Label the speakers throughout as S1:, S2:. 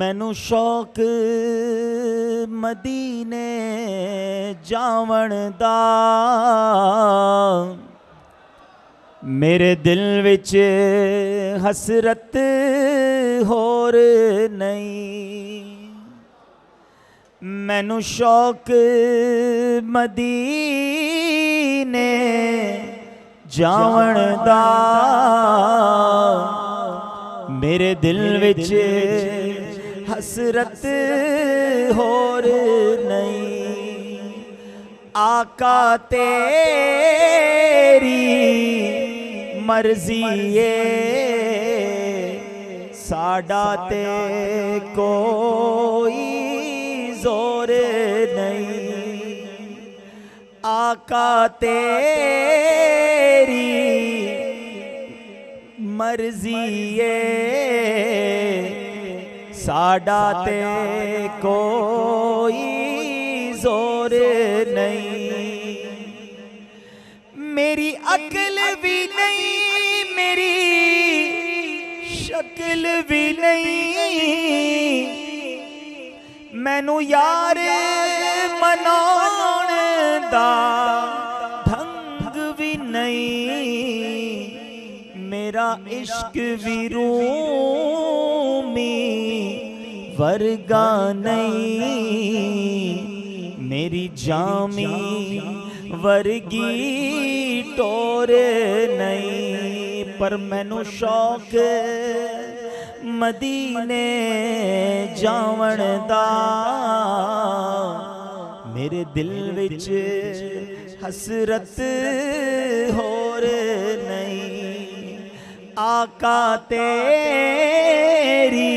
S1: मैनू शौक मदीने जावण दा, मेरे दिल विच हसरत होर नहीं। मैनू शौक मदीने जावण दा, मेरे दिल विच हसरत होर नहीं। आका तेरी मर्जी साडा ते कोई जोर नहीं। आका तेरी मर्जी साडा ते कोई जोर नहीं। मेरी अकल भी नहीं, मेरी शक्ल भी नहीं, मैनू यार मनाउण दा ढंग भी नहीं। मेरा इश्क भी रूमी वर्गा नहीं, मेरी जामी वर्गी टोर नहीं। पर मैनू शौक मदीने जावण दा, मेरे दिल विच हसरत होर नहीं। आका तेरी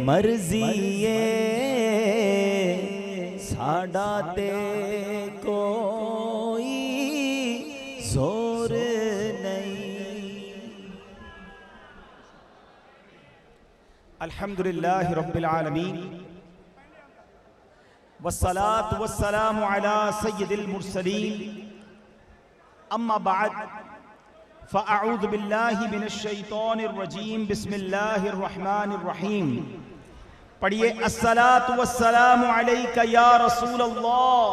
S1: मर्जी साडा ते कोई जोर नहीं।
S2: अल्हम्दुलिल्लाहि रब्बिल आलमीन वस्सलातु वस्सलामु अला सय्यिदिल मुरसलीन। अम्मा बाद फ़अऊज़ु बिल्लाहि मिनश शैतानिर रजीम। बिस्मिल्लाहिर रहमानिर रहीम। पढ़िए अस्सलातु वस्सलामु अलैका या रसूल अल्लाह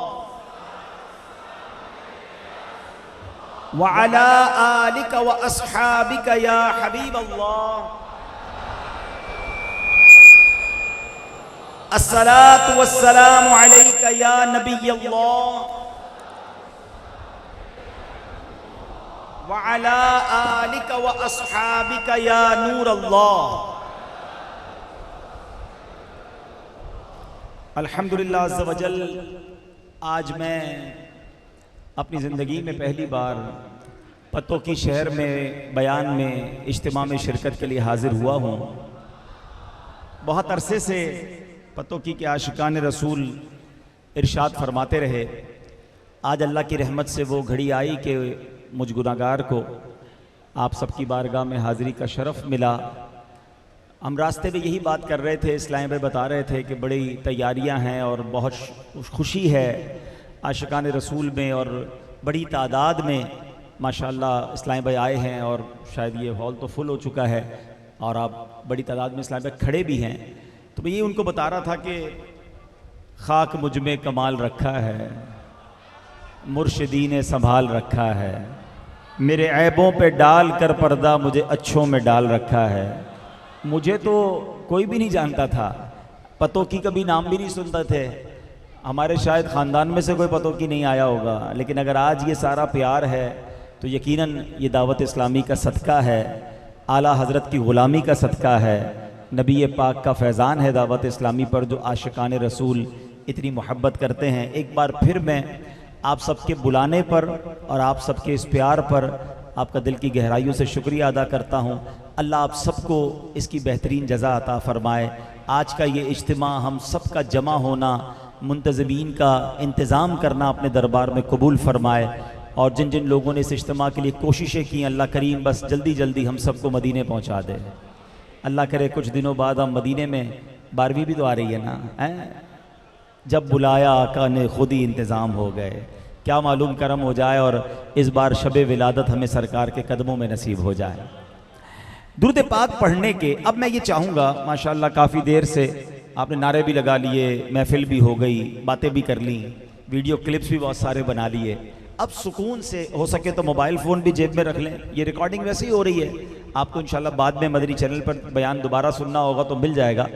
S2: व अला आलिका व अस्हाबिका या हबीब अल्लाह। अस्सलातु वस्सलामु अलैका या नबी अल्लाह व अला आलिका व अस्हाबिका या नूर अल्लाह। अल्हम्दुलिल्लाह अज़्ज़ व जल। आज मैं अपनी ज़िंदगी में पहली बार पतों की शहर में बयान में इज्तिमा में शिरकत के लिए हाजिर हुआ हूँ। बहुत अरसे से पतों की के आशिकान रसूल इरशाद फरमाते रहे। आज अल्लाह की रहमत से वो घड़ी आई कि मुझ गुनाहगार को आप सबकी बारगाह में हाज़िरी का शरफ़ मिला। हम रास्ते में यही बात कर रहे थे, इस्लाम भाई बता रहे थे कि बड़ी तैयारियां हैं और बहुत खुशी है आशिकान रसूल में, और बड़ी तादाद में माशाअल्लाह इस्लाम भाई आए हैं और शायद ये हॉल तो फुल हो चुका है और आप बड़ी तादाद में इस्लाम भाई खड़े भी हैं। तो मैं ये उनको बता रहा था कि खाक मुझ में कमाल रखा है, मुर्शिदी ने संभाल रखा है, मेरे ऐबों पे डाल कर पर्दा मुझे अच्छों में डाल रखा है। मुझे तो कोई भी नहीं जानता था, पतों की कभी नाम भी नहीं सुनते थे, हमारे शायद ख़ानदान में से कोई पतों की नहीं आया होगा। लेकिन अगर आज ये सारा प्यार है तो यकीनन ये दावत इस्लामी का सदका है, आला हज़रत की ग़ुलामी का सदका है, नबी पाक का फैज़ान है दावत इस्लामी पर, जो आशिकान रसूल इतनी मोहब्बत करते हैं। एक बार फिर मैं आप सबके बुलाने पर और आप सबके इस प्यार पर आपका दिल की गहराइयों से शुक्रिया अदा करता हूँ। अल्लाह आप सबको इसकी बेहतरीन जज़ा अता फ़रमाए। आज का ये इज्तिमा हम सब का जमा होना, मुंतज़मीन का इंतज़ाम करना अपने दरबार में कबूल फ़रमाए। और जिन जिन लोगों ने इस इज्तिमा के लिए कोशिशें की, अल्लाह करीम बस जल्दी जल्दी हम सबको मदीने पहुँचा दे। अल्लाह करे कुछ दिनों बाद हम मदीने में, 12वीं भी तो आ रही है ना, जब बुलाया आका ने खुद ही इंतज़ाम हो गए। क्या मालूम करम हो जाए और इस बार शब विलादत हमें सरकार के कदमों में नसीब हो जाए। दुरूद पाक पढ़ने के अब मैं ये चाहूँगा, माशाल्लाह काफ़ी देर से आपने नारे भी लगा लिए, महफिल भी हो गई, बातें भी कर ली, वीडियो क्लिप्स भी बहुत सारे बना लिए। अब सुकून से हो सके तो मोबाइल फ़ोन भी जेब में रख लें। ये रिकॉर्डिंग वैसे ही हो रही है, आपको इंशाल्लाह बाद में मदनी चैनल पर बयान दोबारा सुनना होगा तो मिल जाएगा।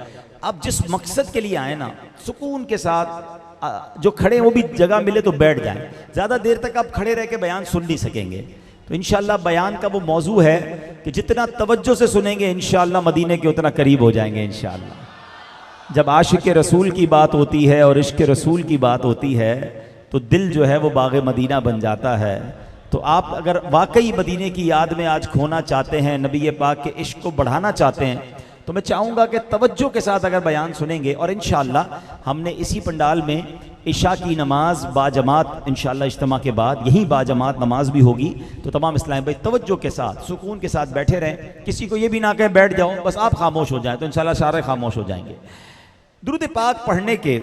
S2: अब जिस मकसद के लिए आए ना, सुकून के साथ जो खड़े वो भी जगह मिले तो बैठ जाएं। ज़्यादा देर तक आप खड़े रह के बयान सुन नहीं सकेंगे। तो इंशाल्लाह बयान का वो मौजू है कि जितना तवज्जो से सुनेंगे इंशाल्लाह मदीने के उतना करीब हो जाएंगे इंशाल्लाह। जब आशिक रसूल की बात होती है और इश्क रसूल की बात होती है तो दिल जो है वो बाग़े मदीना बन जाता है। तो आप अगर वाकई मदीने की याद में आज खोना चाहते हैं, नबी पाक के इश्क को बढ़ाना चाहते हैं, तो मैं चाहूँगा कि तवज्जो के साथ अगर बयान सुनेंगे। और इंशाल्लाह हमने इसी पंडाल में इशा की नमाज बाजमात इंशाल्लाह इज्तिमा के बाद यही बाजमात नमाज भी होगी। तो तमाम इस्लामी भाई तवज्जो के साथ सुकून के साथ बैठे रहें, किसी को ये भी ना कहें बैठ जाओ, बस आप खामोश हो जाएं तो इंशाल्लाह सारे खामोश हो जाएंगे। दुरूद पाक पढ़ने के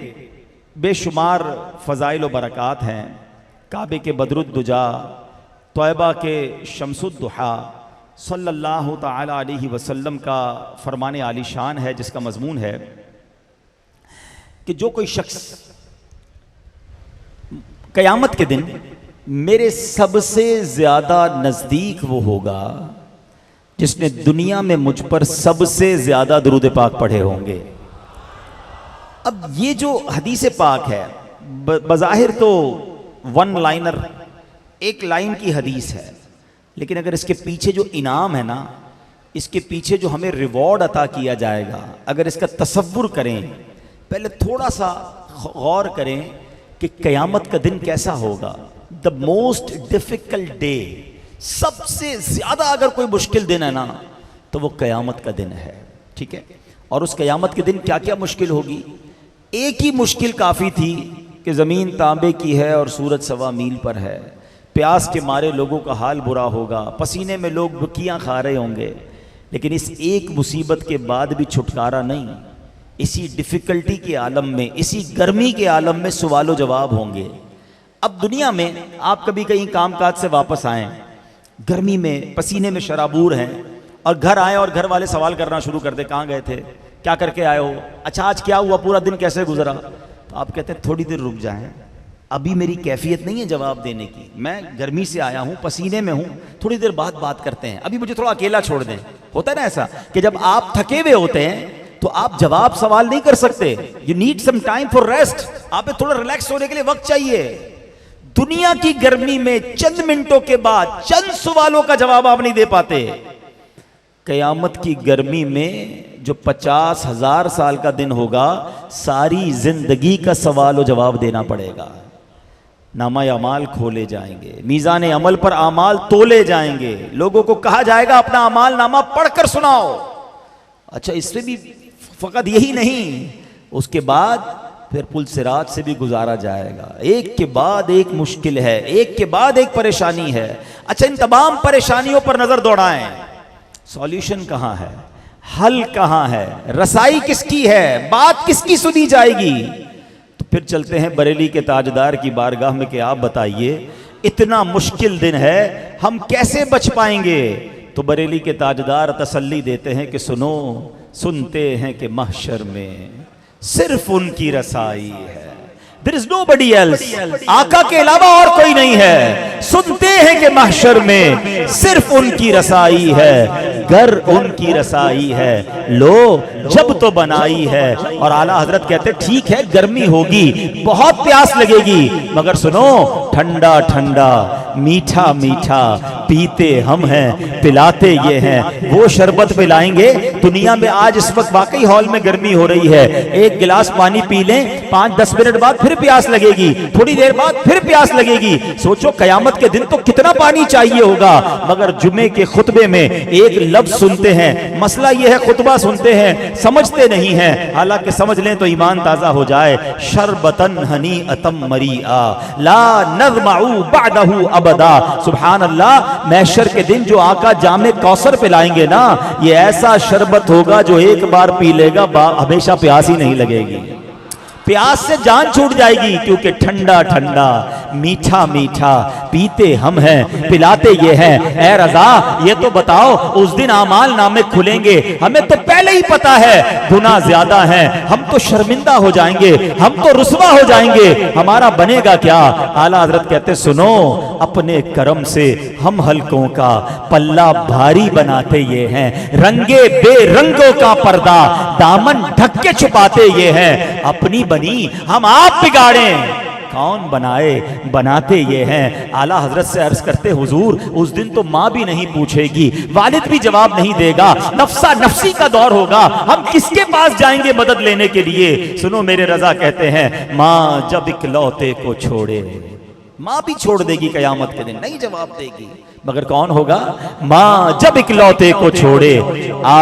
S2: बेशुमार फ़ज़ाइल व बरक़ात हैं। काबे के बदरुद्दुजा, तौबा के शम्सुद्दुहा सल्लल्लाहु ताला अलैहि वसल्लम का फरमान आलीशान है, जिसका मजमून है कि जो कोई शख्स क़यामत के दिन मेरे सबसे ज़्यादा नज़दीक वो होगा जिसने दुनिया में मुझ पर सबसे ज़्यादा दुरूद पाक पढ़े होंगे। अब ये जो हदीस पाक है बज़ाहिर तो वन लाइनर, एक लाइन की हदीस है, लेकिन अगर इसके पीछे जो इनाम है ना, इसके पीछे जो हमें रिवॉर्ड अता किया जाएगा, अगर इसका तसव्वुर करें, पहले थोड़ा सा गौर करें कि क़यामत का दिन कैसा होगा। द मोस्ट डिफ़िकल्ट डे, सबसे ज़्यादा अगर कोई मुश्किल दिन है ना तो वो क़यामत का दिन है। ठीक है, और उस क़यामत के दिन क्या क्या मुश्किल होगी। एक ही मुश्किल काफ़ी थी कि ज़मीन तांबे की है और सूरज सवा मील पर है, प्यास के मारे लोगों का हाल बुरा होगा, पसीने में लोग बुकियाँ खा रहे होंगे, लेकिन इस एक मुसीबत के बाद भी छुटकारा नहीं। इसी डिफ़िकल्टी के आलम में, इसी गर्मी के आलम में सवाल जवाब होंगे। अब दुनिया में आप कभी कहीं कामकाज से वापस आएँ, गर्मी में पसीने में शराबूर हैं, और घर आए और घर वाले सवाल करना शुरू कर दे, कहाँ गए थे, क्या करके आए हो, अच्छा आज क्या हुआ, पूरा दिन कैसे गुजरा। तो आप कहते हैं थोड़ी देर रुक जाएं, अभी मेरी कैफियत नहीं है जवाब देने की, मैं गर्मी से आया हूँ, पसीने में हूँ, थोड़ी देर बाद बात करते हैं, अभी मुझे थोड़ा अकेला छोड़ दें। होता है ना ऐसा कि जब आप थके हुए होते हैं तो आप जवाब सवाल नहीं कर सकते, you need some time for rest, आप थोड़ा रिलैक्स होने के लिए वक्त चाहिए। दुनिया की गर्मी में चंद मिनटों के बाद चंद सवालों का जवाब आप नहीं दे पाते। क़यामत की गर्मी में जो 50,000 साल का दिन होगा, सारी जिंदगी का सवाल और जवाब देना पड़ेगा। नामा अमाल खोले जाएंगे, मीज़ान अमल पर अमाल तोले जाएंगे, लोगों को कहा जाएगा अपना अमाल नामा पढ़कर सुनाओ। अच्छा, इससे भी फ़कत यही नहीं, उसके बाद फिर पुल सिरात से भी गुजारा जाएगा। एक के बाद एक मुश्किल है, एक के बाद एक परेशानी है। अच्छा, इन तमाम परेशानियों पर नज़र दौड़ाएं, सॉल्यूशन कहाँ है, हल कहाँ है, रसाई किसकी है, बात किसकी सुनी जाएगी। तो फिर चलते हैं बरेली के ताजदार की बारगाह में कि आप बताइए इतना मुश्किल दिन है, हम कैसे बच पाएंगे। तो बरेली के ताजदार तसल्ली देते हैं कि सुनो, सुनते हैं कि महशर में सिर्फ उनकी रसाई है, There is nobody else, आका के अलावा और कोई नहीं है। सुनते हैं कि महशर में सिर्फ उनकी रसाई है, घर उनकी रसाई है, लो जब तो बनाई है। और आला हजरत कहते ठीक है गर्मी होगी, बहुत प्यास लगेगी, मगर सुनो ठंडा ठंडा मीठा मीठा पीते हम हैं, पिलाते ये हैं, वो शरबत पिलाएंगे। दुनिया में आज इस वक्त वाकई हॉल में गर्मी हो रही है, एक गिलास पानी पी लें, 5-10 मिनट बाद फिर प्यास लगेगी, थोड़ी देर बाद फिर प्यास लगेगी। सोचो कयामत के दिन तो कितना पानी चाहिए होगा। मगर जुमे के खुतबे में एक लफ्ज सुनते हैं, मसला यह है खुतबा सुनते हैं, समझते नहीं हैं। हालांकि समझ लें तो ईमान ताजा हो जाए। शरबतन हनी अतम मरीआ ला नज़माउ बअदहु अबदा। सुभान अल्लाह, महशर के दिन जो आका जामे कौसर पिलाएंगे ना, ये ऐसा शरबत होगा जो एक बार पी लेगा हमेशा प्यास ही नहीं लगेगी। प्यास से जान छूट जाएगी, क्योंकि ठंडा ठंडा मीठा मीठा पीते हम हैं, पिलाते ये हैं। ए रजा ये तो बताओ, उस दिन आमाल नामे खुलेंगे, हमें तो पहले ही पता है गुनाह ज्यादा है, हम तो शर्मिंदा हो जाएंगे, हम तो रुस्वा हो जाएंगे, हमारा बनेगा क्या? आला हजरत कहते सुनो, अपने कर्म से हम हल्कों का पल्ला भारी बनाते ये हैं, रंगे बेरंगों का पर्दा दामन ढक के छुपाते ये हैं, अपनी बनी हम आप बिगाड़ें कौन बनाए, बनाते ये हैं। आला हजरत से अर्ज करते हुजूर, उस दिन तो माँ भी नहीं पूछेगी, वालिद भी जवाब नहीं देगा, नफ्सा नफ्सी का दौर होगा, हम किसके पास जाएंगे मदद लेने के लिए? सुनो मेरे रजा कहते हैं, माँ जब इकलौते को छोड़े, माँ भी छोड़ देगी कयामत के दिन, नहीं जवाब देगी, मगर कौन होगा? माँ जब इकलौते को छोड़े, आ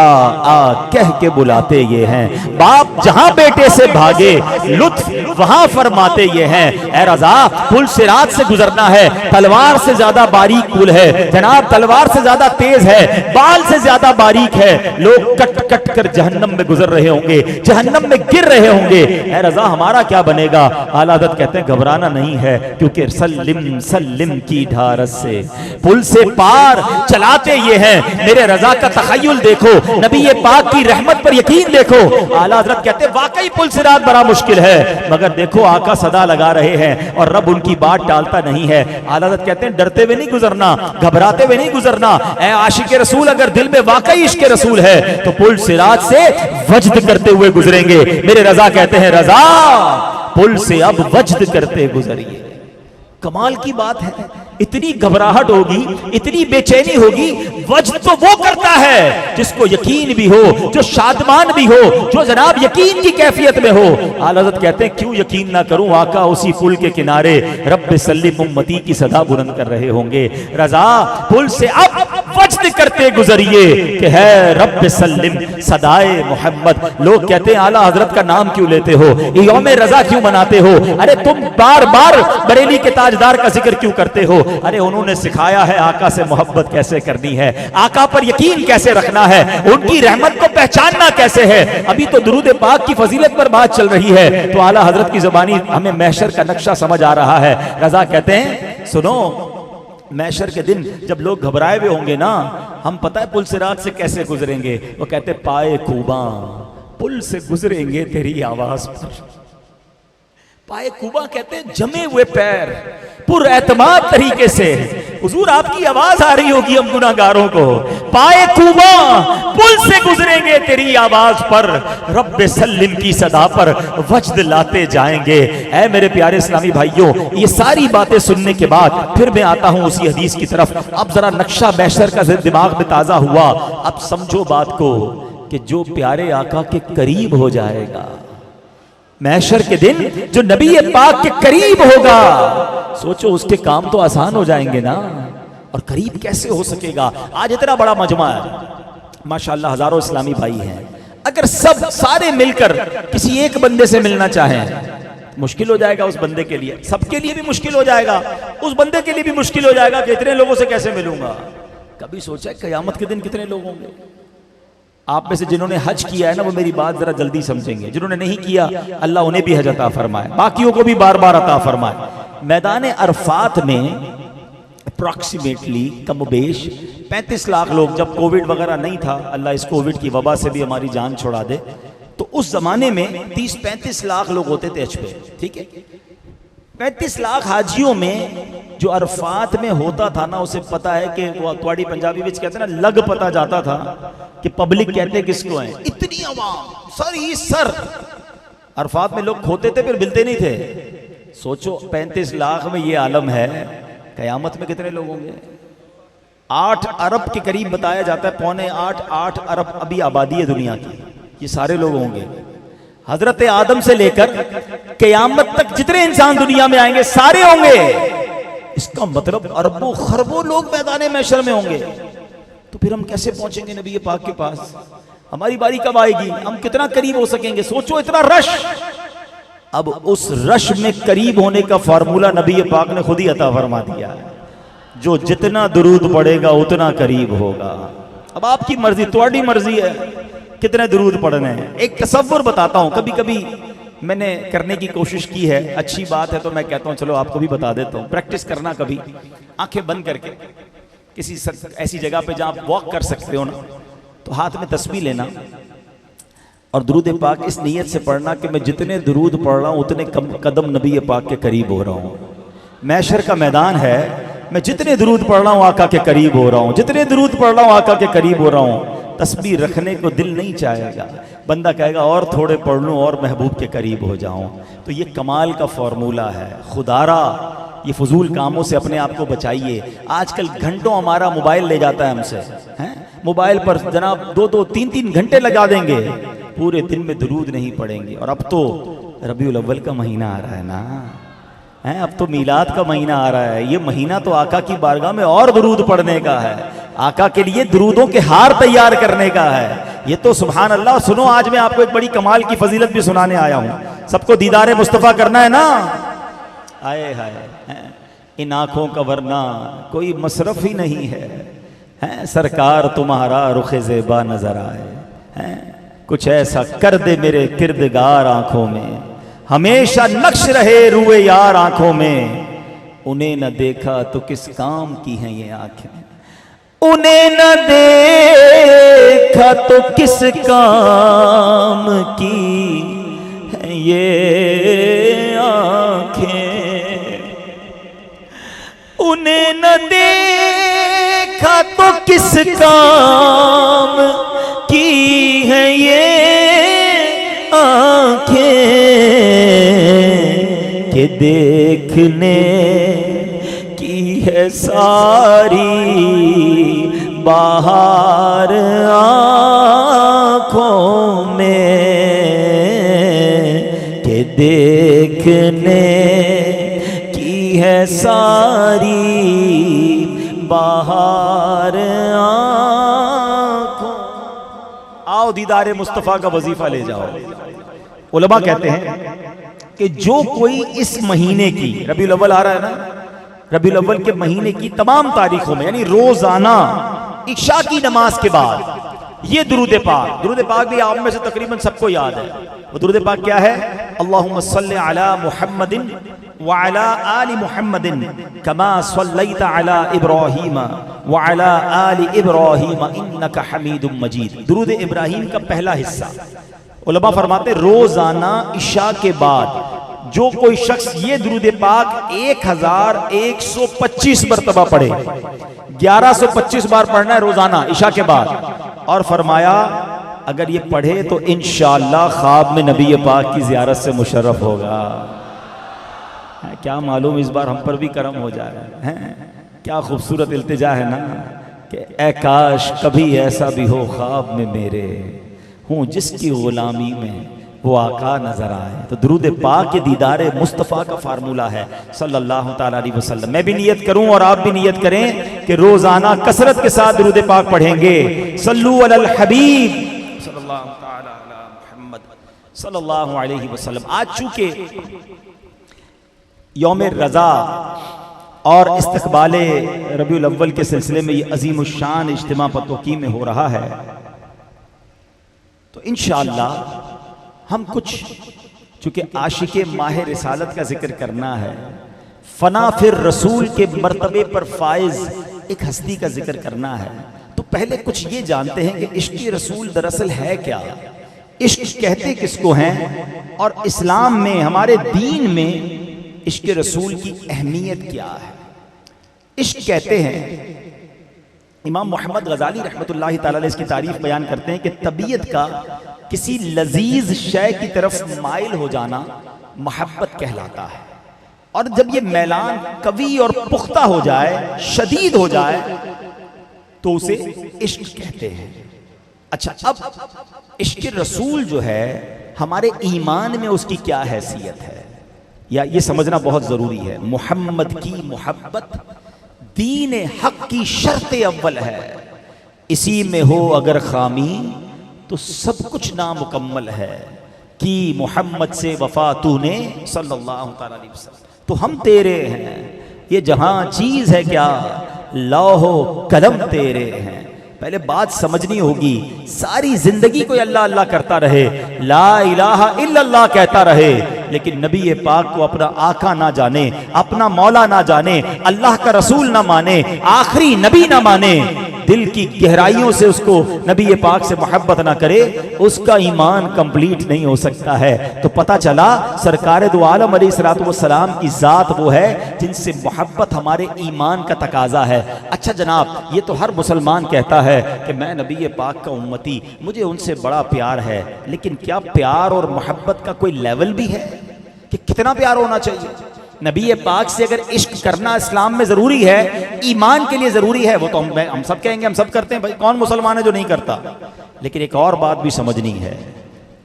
S2: आ कह के बुलाते ये हैं, बाप जहां बेटे से भागे लुत्फ वहां फरमाते ये हैं। ए रजा पुल सिरात से गुजरना है, तलवार से ज्यादा बारीक पुल है जनाब, तलवार से ज्यादा तेज है, बाल से ज्यादा बारीक है, लोग कट कट कर जहन्नम में गुजर रहे होंगे, जहन्नम में गिर रहे होंगे। ए रजा हमारा क्या बनेगा? आला हज़रत कहते हैं घबराना नहीं है, क्योंकि सल्लिम सल्लिम की ढारस से पुल से पार चलाते ये हैं। मेरे रजा का तखय्युल देखो, नबी ये पाक की रहमत पर यकीन देखो। आला हज़रत कहते हैं वाकई पुल सिरात बड़ा मुश्किल है, मगर देखो आका सदा लगा रहे हैं और रब उनकी बात टालता नहीं है। आला हज़रत कहते हैं डरते हुए नहीं गुजरना, घबराते हुए नहीं गुजरना। ऐ आशिक रसूल, अगर दिल में वाकई इश्क रसूल है तो पुल सिरात से वज्द करते हुए गुजरेंगे। मेरे रजा कहते हैं रजा पुल से अब वज्द करते गुजरिए। कमाल की बात है, इतनी घबराहट होगी, इतनी बेचैनी होगी, वज्द तो वो करता है जिसको यकीन भी हो, जो शादमान भी हो, जो जनाब यकीन की कैफियत में हो। आला हज़रत कहते हैं क्यों यकीन ना करूं, आका उसी पुल के किनारे रब्बे सल्लिम उम्मती की सदा बुलंद कर रहे होंगे। रजा पुल से अब वज्द करते गुजरिए कि है रब्बे सल्लिम सदाए मोहम्मद। लोग कहते हैं आला हज़रत का नाम क्यों लेते हो, यौम रजा क्यों मनाते हो? अरे तुम बार बार बरेली के ताजदार का जिक्र क्यों करते हो? अरे उन्होंने सिखाया है आका से मोहब्बत कैसे करनी है, आका पर यकीन कैसे रखना है, उनकी रहमत को पहचानना कैसे है। अभी तो दुरूद पाक की फजीलत पर बात चल रही है, तो आला हज़रत की ज़बानी हमें महशर का नक्शा समझ आ रहा है। रजा कहते हैं सुनो, महशर के दिन जब लोग घबराए हुए होंगे ना, हम पता है पुल सिरात से कैसे गुजरेंगे? वो कहते पाए खूबा पुल से गुजरेंगे तेरी आवाज पर। पाए खूबा कहते हैं जमे हुए पैर, पुरएतमाद तरीके से। हुजूर आपकी आवाज आ रही होगी हम गुनाहगारों को, पाए खूबा पुल से गुजरेंगे तेरी आवाज पर, रब्बे सल्लिम की सदा पर वज्द लाते जाएंगे। ऐ मेरे प्यारे इस्लामी भाइयों, ये सारी बातें सुनने के बाद फिर मैं आता हूं उसी हदीस की तरफ। अब जरा नक्शा महशर का दिमाग में ताजा हुआ। अब समझो बात को कि जो प्यारे आका के करीब हो जाएगा महशर के दिन, जो नबी पाक के करीब होगा, सोचो उसके काम तो आसान हो जाएंगे ना। और करीब कैसे हो सकेगा? आज इतना बड़ा मजमा है माशाअल्लाह, हजारों इस्लामी भाई हैं, अगर सब सारे मिलकर किसी एक बंदे से मिलना चाहें मुश्किल हो जाएगा उस बंदे के लिए, सबके लिए भी मुश्किल हो जाएगा, उस बंदे के लिए भी मुश्किल हो जाएगा कि इतने लोगों से कैसे मिलूंगा। कभी सोचा है कयामत के दिन कितने लोग होंगे? आप में से जिन्होंने हज किया है ना, वो मेरी बात जरा जल्दी समझेंगे, जिन्होंने नहीं किया अल्लाह उन्हें भी हज अता फरमाए, बाकियों को भी बार बार अता फरमाए। मैदान अरफात में अप्रॉक्सीमेटली कमोबेश 35 लाख लोग, जब कोविड वगैरह नहीं था, अल्लाह इस कोविड की वबा से भी हमारी जान छुड़ा दे, तो उस जमाने में 30-35 लाख लोग होते थे हज पे, ठीक है। 35 लाख हाजियों में जो अरफात में होता था ना, उसे पता है कि वो त्वाड़ी पंजाबी विच कहते हैं ना, लग पता जाता था कि पब्लिक कहते किसको है। इतनी आवाम सर ही सर अरफात में लोग खोते थे, फिर मिलते नहीं थे। सोचो 35 लाख में ये आलम है, कयामत में कितने लोग होंगे? 8 अरब के करीब बताया जाता है, 7.25-8 अरब अभी आबादी है दुनिया की। ये सारे लोग होंगे, हजरत आदम से लेकर कयामत तक जितने इंसान दुनिया में आएंगे सारे होंगे। इसका मतलब अरबों खरबों लोग मैदान महशर में होंगे। तो फिर हम कैसे पहुंचेंगे नबी पाक के पास? हमारी बारी कब आएगी? हम कितना करीब हो सकेंगे? सोचो इतना रश। अब उस रश में करीब होने का फार्मूला नबी पाक ने खुद ही अता फरमा दिया है, जो जितना दुरूद पड़ेगा उतना करीब होगा। अब आपकी मर्जी, तुम्हारी मर्जी है कितने दुरूद पढ़ने हैं। एक तसव्वुर बताता हूं, कभी कभी मैंने करने की कोशिश की है, अच्छी बात है तो मैं कहता हूँ चलो आपको भी बता देता हूँ। प्रैक्टिस करना कभी आंखें बंद करके किसी ऐसी जगह पे जहाँ आप वॉक कर सकते हो ना, तो हाथ में तस्बीह लेना और दुरूद पाक इस नीयत से पढ़ना कि मैं जितने दुरूद पढ़ रहा हूँ उतने कदम नबी पाक के करीब हो रहा हूँ। महशर का मैदान है, मैं जितने दुरूद पढ़ रहा हूँ आका के करीब हो रहा हूँ, जितने दुरूद पढ़ रहा हूँ आका के करीब हो रहा हूँ। तस्बीह रखने को दिल नहीं चाहेगा, बंदा कहेगा और थोड़े पढ़ लूँ और महबूब के करीब हो जाऊँ। तो ये कमाल का फॉर्मूला है। खुदारा ये फजूल कामों से अपने आप को बचाइए। आजकल घंटों हमारा मोबाइल ले जाता है हमसे, हैं? मोबाइल पर जनाब 2-2, 3-3 घंटे लगा देंगे, पूरे दिन में दुरूद नहीं पढ़ेंगे। और अब तो रबीउल अव्वल का महीना आ रहा है ना, हैं? अब तो मीलाद का महीना आ रहा है। ये महीना तो आका की बारगाह में और दुरूद पढ़ने का है, आका के लिए दुरूदों के हार तैयार करने का है। ये तो सुभान अल्लाह। सुनो, आज मैं आपको एक बड़ी कमाल की फजीलत भी सुनाने आया हूँ। सबको दीदारे मुस्तफ़ा करना है ना। आए हाय, इन आँखों का वरना कोई मसरफ ही नहीं है, हैं? सरकार तुम्हारा रुख ज़ेबा नजर आए, हैं? कुछ ऐसा कर दे मेरे किरदगार आँखों में, हमेशा नक्श रहे रुए यार आँखों में। उन्हें न देखा तो किस काम की हैं ये आँखें, उन्हें न देखा तो किस काम की हैं ये आँखें, उन्हें न देखा तो किस काम की है ये आँखें, के देखने की है सारी बाहर आँखों में, के देखने है सारी बाहर आँखों। आओ दीदारे मुस्तफ़ा का वजीफा ले जाओ। उलमा कहते हैं कि जो कोई इस महीने की, रबीउल अव्वल आ रहा है ना, रबीउल अव्वल के महीने की तमाम तारीखों में, यानी रोजाना इशा की नमाज के बाद ये दुरूद पाक भी आप में से तकरीबन सबको याद है। वो दुरूद पाक क्या है? अल्लाहुम्मा सल्लि अला मुहम्मदिन व अला आलि मुहम्मदिन कमा सल्लैता अला इब्राहीम व अला आलि इब्राहीम इन्नका हमीदुम मजीद। दुरूद इब्राहीम का पहला हिस्सा उलमा फरमाते रोजाना इशा के बाद जो कोई शख्स ये दुरूद पाक 1125 मरतबा पढ़े, 1125 बार पढ़ना है रोजाना इशा के बाद। और फरमाया अगर ये पढ़े तो इंशाअल्लाह ख्वाब में नबी पाक की ज़ियारत से मुशर्रफ होगा। क्या मालूम इस बार हम पर भी करम हो जाए, हैं? क्या खूबसूरत इल्तिजा है ना कि ए काश कभी ऐसा भी हो ख्वाब में मेरे हूँ जिसकी गुलामी में वो आका नजर आए। तो दुरूद पाक के दीदारे मुस्तफ़ा का फार्मूला है सल्लल्लाहु ताला अलैहि वसल्लम। मैं भी नियत करूं और आप भी नियत करें कि रोजाना कसरत के साथ दुरूद पाक पढ़ेंगे। सल्लू अलल हबीब सल्लल्लाहु ताला अला मुहम्मद सल्लल्लाहु अलैहि वसल्लम। आज चूंकि यौम रज़ा और इस्तक़बाले रबीउल अव्वल के सिलसिले में ये अज़ीमुश्शान इज्तिमा पतोकी में हो रहा है, तो इंशाअल्लाह हम कुछ, चूंकि आशिके माह रिसालत का जिक्र करना है, फना फिर रसूल के मर्तबे पर फाइज एक हस्ती का जिक्र करना है, तो पहले कुछ ये जानते हैं कि इश्क़ रसूल दरअसल है क्या, इश्क कहते किसको हैं, और इस्लाम में हमारे दीन में इश्क़ रसूल की अहमियत क्या है। इश्क कहते हैं, इमाम मोहम्मद गज़ाली रहमतुल्लाहि ताला अलैह इसकी तारीफ बयान करते हैं कि तबीयत का किसी लजीज शय की तरफ माइल हो जाना मोहब्बत कहलाता है, और जब ये मैलान कवी और पुख्ता हो जाए, शदीद हो जाए, तो उसे इश्क कहते हैं। अच्छा, अब इश्क़ रसूल जो है हमारे ईमान में उसकी क्या हैसियत है, या ये समझना बहुत ज़रूरी है। मोहम्मद की मोहब्बत दीन हक की शर्त अव्वल है, इसी में हो अगर खामी तो सब कुछ नामुकम्मल है, कि मोहम्मद से वफा तूने सल्लल्लाहु अलैहि वसल्लम, तो हम तेरे हैं, ये जहां चीज है क्या लौहो कलम तेरे हैं। पहले बात समझनी होगी। सारी जिंदगी कोई अल्लाह अल्लाह करता रहे, ला इलाहा इल्लल्लाह कहता रहे, लेकिन नबी पाक को अपना आका ना जाने, अपना मौला ना जाने, अल्लाह का रसूल ना माने, आखिरी नबी ना माने, दिल की गहराइयों से उसको नबी पाक से मोहब्बत ना करे, उसका ईमान कंप्लीट नहीं हो सकता है। तो पता चला सरकार दो आलम अलैहिस्सलातु वस्सलाम की ज़ात वो है जिनसे मोहब्बत हमारे ईमान का तकाजा है। अच्छा जनाब, ये तो हर मुसलमान कहता है कि मैं नबी पाक का उम्मती, मुझे उनसे बड़ा प्यार है, लेकिन क्या प्यार और मोहब्बत का कोई लेवल भी है कि कितना प्यार होना चाहिए? नबी पाक से अगर इश्क करना इस्लाम में ज़रूरी है, ईमान के लिए ज़रूरी है, वो तो हम सब कहेंगे, हम सब करते हैं भाई, कौन मुसलमान है जो नहीं करता। लेकिन एक और बात भी समझनी है,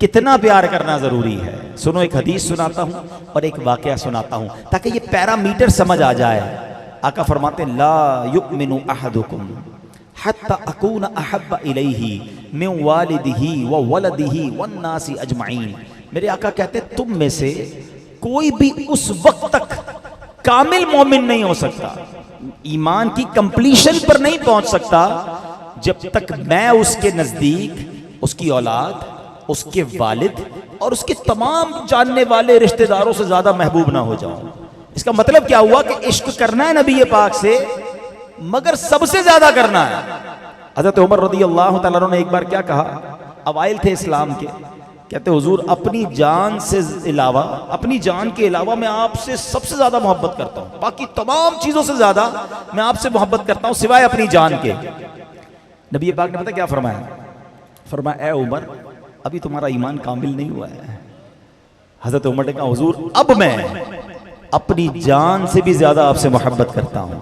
S2: कितना प्यार करना ज़रूरी है। सुनो, एक हदीस सुनाता हूँ और एक वाक़या सुनाता हूँ ताकि ये पैरामीटर समझ आ जाए। आका फरमाते हैं, ला युमिनु अहदुकुम हत्ता अकून अहब्बा इलैहि मिन वालिदिही व वलदिही वन्नासी अजमाइन। मेरे आका कहते हैं, तुम में से कोई भी उस वक्त तक कामिल मोमिन नहीं हो सकता, ईमान की कंप्लीशन पर नहीं पहुंच सकता, जब तक मैं उसके नजदीक उसकी औलाद, उसके वालिद और उसके तमाम जानने वाले रिश्तेदारों से ज्यादा महबूब ना हो जाऊं। इसका मतलब क्या हुआ कि इश्क करना है नबी पाक से, मगर सबसे ज्यादा करना है। हजरत उमर रज़ियल्लाहु तआला अन्हु ने एक बार क्या कहा, अवाइल थे इस्लाम के, कहते हुजूर अपनी जान से अलावा, अपनी जान के अलावा मैं आपसे सबसे ज्यादा मोहब्बत करता हूं, बाकी तमाम चीजों से ज्यादा मैं आपसे मोहब्बत करता हूं सिवाय अपनी जान के। नबी पाक ने पता क्या फरमाया? फरमाया, ए उमर, अभी तुम्हारा ईमान कामिल नहीं हुआ है। हजरत उमर ने कहा, हुजूर अब मैं अपनी जान से भी ज्यादा आपसे मोहब्बत करता हूं।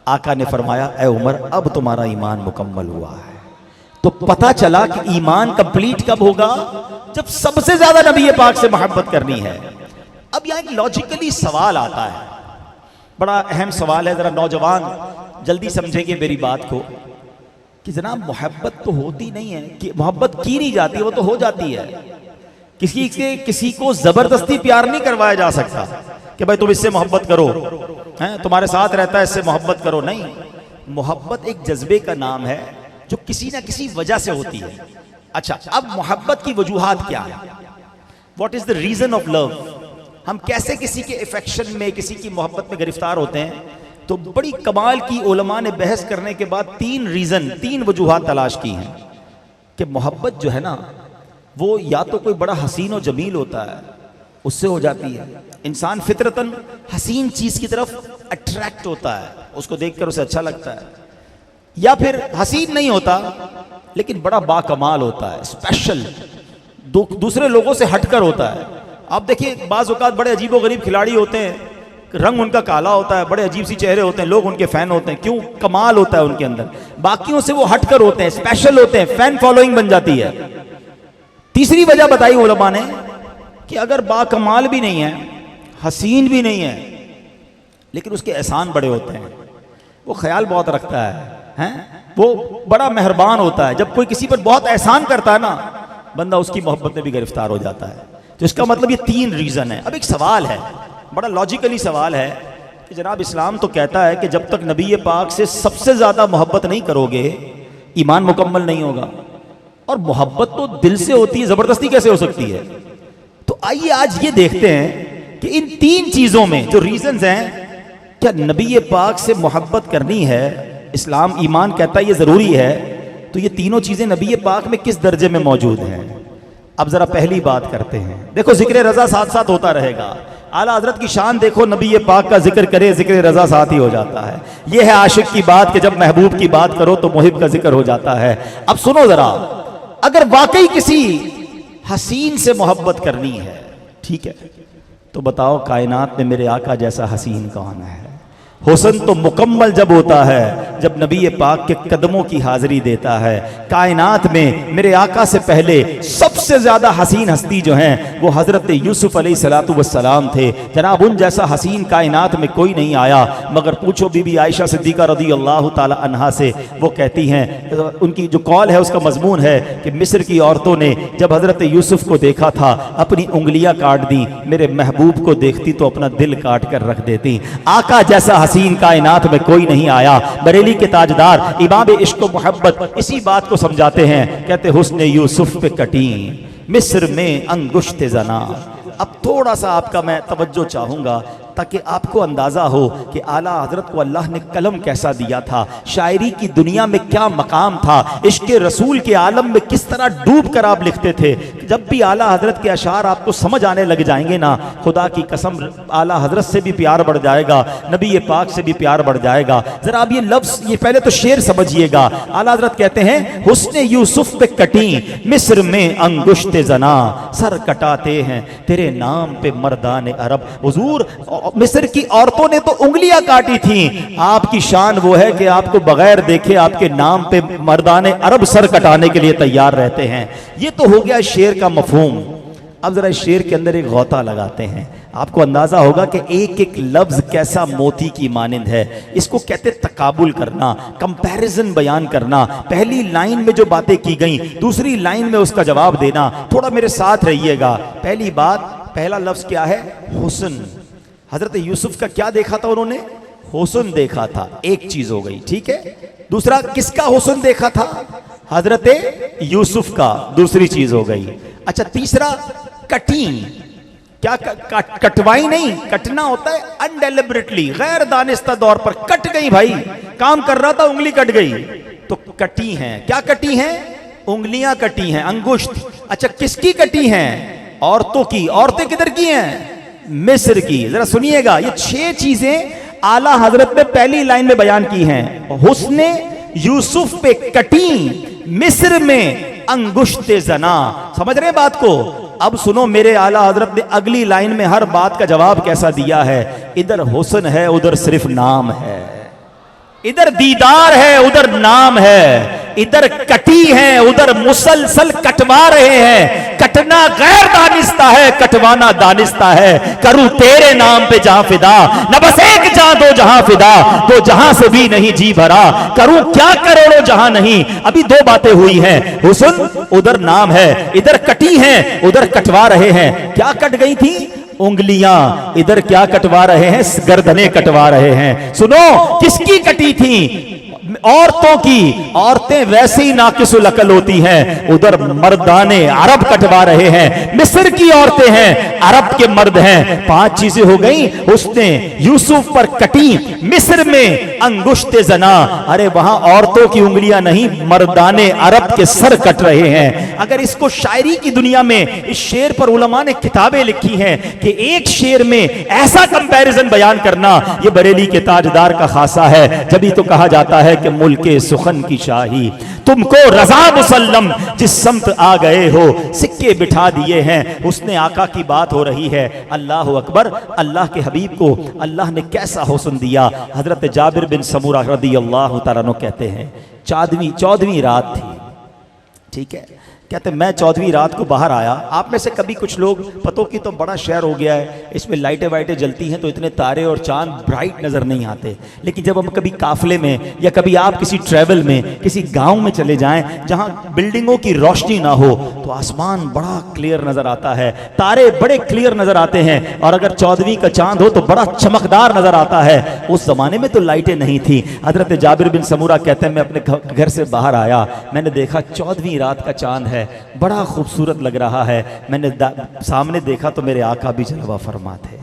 S2: आका ने फरमाया, ए उमर, अब तुम्हारा ईमान मुकम्मल हुआ है। तो पता चला कि ईमान कंप्लीट कब होगा? जब सबसे ज्यादा नबी पाक से मोहब्बत करनी है। अब यहां एक लॉजिकली सवाल आता है, बड़ा अहम सवाल है, जरा नौजवान जल्दी समझेंगे मेरी बात को, कि जनाब मोहब्बत तो होती नहीं है, कि मोहब्बत की नहीं जाती, वो तो हो जाती है। किसी से किसी को जबरदस्ती प्यार नहीं करवाया जा सकता कि भाई तुम इससे मोहब्बत करो, हैं तुम्हारे साथ रहता है इससे मोहब्बत करो, नहीं। मोहब्बत एक जज्बे का नाम है जो किसी ना किसी वजह से होती है। अच्छा, अब मोहब्बत की वजूहात क्या है? What is the reason of love? हम कैसे किसी के अफेक्शन में, किसी की मोहब्बत में गिरफ्तार होते हैं? तो बड़ी कमाल की उलमा ने बहस करने के बाद तीन रीजन, तीन वजूहात तलाश की हैं कि मोहब्बत जो है ना, वो या तो कोई बड़ा हसीन और जमील होता है, उससे हो जाती है। इंसान फितरतन हसीन चीज की तरफ अट्रैक्ट होता है, उसको देखकर उसे अच्छा लगता है। या फिर हसीन नहीं होता लेकिन बड़ा बाकमाल होता है, स्पेशल, दूसरे लोगों से हटकर होता है। आप देखिए, बाज़ औक़ात बड़े अजीबो गरीब खिलाड़ी होते हैं, रंग उनका काला होता है, बड़े अजीब सी चेहरे होते हैं, लोग उनके फैन होते हैं। क्यों? कमाल होता है उनके अंदर, बाकियों से वो हटकर होते हैं, स्पेशल होते हैं, फैन फॉलोइंग बन जाती है। तीसरी वजह बताई उलमा ने कि अगर बाकमाल भी नहीं है, हसीन भी नहीं है, लेकिन उसके एहसान बड़े होते हैं, वो ख्याल बहुत रखता है, वो बड़ा मेहरबान होता है। जब कोई किसी पर बहुत एहसान करता है ना, बंदा उसकी मोहब्बत में भी गिरफ्तार हो जाता है। तो इसका मतलब ये तीन रीजन है। अब एक सवाल है, बड़ा लॉजिकली सवाल है कि जनाब इस्लाम तो कहता है कि जब तक नबी पाक से सबसे ज्यादा मोहब्बत नहीं करोगे, ईमान मुकम्मल नहीं होगा। और मोहब्बत तो दिल से होती है, जबरदस्ती कैसे हो सकती है? तो आइए आज ये देखते हैं कि इन तीन चीजों में जो रीजंस हैं, क्या नबी पाक से मोहब्बत करनी है, इस्लाम ईमान कहता है ये जरूरी है, तो ये तीनों चीजें नबी पाक में किस दर्जे में मौजूद हैं? अब जरा पहली बात करते हैं। देखो, जिक्र रजा साथ साथ होता रहेगा। आला हजरत की शान देखो, नबी पाक का जिक्र करे, जिक्र रजा साथ ही हो जाता है। यह है आशिक की बात कि जब महबूब की बात करो तो मुहिब का जिक्र हो जाता है। अब सुनो जरा, अगर वाकई किसी हसीन से मोहब्बत करनी है, ठीक है, तो बताओ कायनात में मेरे आका जैसा हसीन कौन है? हुस्न तो मुकम्मल जब होता है जब नबी पाक के कदमों की हाजिरी देता है। कायनात में मेरे आका से पहले सबसे ज्यादा हसीन हस्ती जो हैं वो हजरत यूसुफ अलैहिस्सलातु वस्सलाम थे। जनाब उन जैसा हसीन कायनात में कोई नहीं आया। मगर पूछो बीबी आयशा सिद्दीका रज़ियल्लाहु ताला अन्हा से, वो कहती हैं, उनकी जो कौल है उसका मजमून है कि मिस्र की औरतों ने जब हजरत यूसुफ को देखा था अपनी उंगलियां काट दी, मेरे महबूब को देखती तो अपना दिल काट कर रख देती। आका जैसा हसीन कायनात में कोई नहीं आया। बरेली के ताजदार इमाम इश्क व मोहब्बत इसी बात को समझाते हैं, कहते हुस्न यूसुफ पे कटी मिस्र में अंगुश्त जना। अब थोड़ा सा आपका मैं तवज्जो चाहूँगा ताकि आपको अंदाज़ा हो कि आला हजरत को अल्लाह ने कलम कैसा दिया था, शायरी की दुनिया में क्या मकाम था, इश्क रसूल के आलम में किस तरह डूब कर आप लिखते थे। जब भी आला हजरत के अशार आपको समझ आने लग जाएंगे ना, खुदा की कसम आला हजरत से भी प्यार बढ़ जाएगा, नबी पाक से भी प्यार बढ़ जाएगा। ज़रा आप ये लफ्ज़, ये पहले तो शेर समझिएगा। आला हजरत कहते हैं हुस्न यूसुफ पे कटी मिस्र में अंगुश्त जना, सर कटाते हैं तेरे नाम पे मर्दान अरब। हुजूर मिस्र की औरतों ने तो उंगलियां काटी थी, आपकी शान वो है कि आपको बगैर देखे आपके नाम पे मर्दाने अरब सर कटाने के लिए तैयार रहते हैं। ये तो हो गया शेर का मफहूम। अब जरा शेर के अंदर एक गौता लगाते हैं, आपको अंदाजा होगा कि एक एक लफ्ज कैसा मोती की मानिंद है। इसको कहते तकाबुल करना, कंपैरिजन बयान करना। पहली लाइन में जो बातें की गई दूसरी लाइन में उसका जवाब देना। थोड़ा मेरे साथ रहिएगा। पहली बात, पहला लफ्ज क्या है? हुस्न। हजरत यूसुफ का क्या देखा था उन्होंने? हुस्न देखा था, एक चीज हो गई, ठीक है। दूसरा, किसका हुस्न देखा था? हजरत यूसुफ का, दूसरी चीज हो गई। अच्छा, तीसरा, कटी। क्या कटवाई नहीं, कटना होता है अनडेलिबरेटली, गैर दानिस्ता तौर पर कट गई। भाई काम कर रहा था, उंगली कट गई, तो कटी हैं। क्या कटी हैं? उंगलियां कटी हैं, अंगुश्त। अच्छा, किसकी कटी हैं? औरतों की। औरतें किधर की हैं? मिस्र की। जरा सुनिएगा, ये 6 चीजें आला हजरत ने पहली लाइन में बयान की हैं। हुस्ने यूसुफ पे कटी मिस्र में अंगुश्त जना। समझ रहे हैं बात को? अब सुनो, मेरे आला हजरत ने अगली लाइन में हर बात का जवाब कैसा दिया है। इधर हुस्न है, उधर सिर्फ नाम है। इधर दीदार है, उधर नाम है। इधर कटी है, उधर मुसलसल कटवा रहे हैं। कटना गैर दानिस्ता है, कटवाना दानिस्ता है। करूं तेरे नाम पे जहां फिदा, न बस एक जहां दो जहां फिदा, दो जहां से भी नहीं जी भरा। करूं क्या करोड़ों जहां नहीं। अभी 2 बातें हुई हैं, हुस्न उधर नाम है, इधर कटी है, उधर कटवा रहे हैं। क्या कट गई थी? उंगलियां। इधर क्या कटवा रहे हैं? गर्दनें कटवा रहे हैं। सुनो, किसकी कटी थी? औरतों की। औरतें वैसे ही नाकिसुल अकल होती हैं। उधर मर्दाने अरब कटवा रहे हैं। मिस्र की औरतें हैं, अरब के मर्द हैं। 5 चीजें हो गई। उसने यूसुफ पर कटी मिस्र में अंगुश्त जना। अरे वहां औरतों की उंगलियां नहीं, मर्दाने अरब के सर कट रहे हैं। अगर इसको शायरी की दुनिया में, इस शेर पर उलमा ने किताबें लिखी हैं कि एक शेर में ऐसा कंपैरिजन बयान करना, ये बरेली के ताजदार का खासा है। जब तो कहा जाता है कि मुल्के सुखन की शाही, तुमको रजा मुसल्लम जिस समत आ गए हो, सिक्के बिठा दिए हैं। उसने आका की बात हो रही है। अल्लाह अकबर। अल्लाह के हबीब को अल्लाह ने कैसा हुस्न दिया। हजरत जाबिर बिन समूरा रदियल्लाहु तआला अन्हु कहते हैं, 14वीं रात थी, ठीक है। कहते मैं 14वीं रात को बाहर आया। आप में से कभी कुछ लोग, पतों की तो बड़ा शहर हो गया है, इसमें लाइटें वाइटें जलती हैं तो इतने तारे और चांद ब्राइट नज़र नहीं आते। लेकिन जब हम कभी काफिले में या कभी आप किसी ट्रैवल में किसी गांव में चले जाएं जहां बिल्डिंगों की रोशनी ना हो, तो आसमान बड़ा क्लियर नज़र आता है, तारे बड़े क्लियर नज़र आते हैं। और अगर 14वीं का चांद हो तो बड़ा चमकदार नज़र आता है। उस जमाने में तो लाइटें नहीं थी। हजरत जाबिर बिन समूरा कहते हैं मैं अपने घर से बाहर आया, मैंने देखा 14वीं रात का चांद है, बड़ा खूबसूरत लग रहा है। मैंने सामने देखा तो मेरे आका भी जलवा फरमा थे।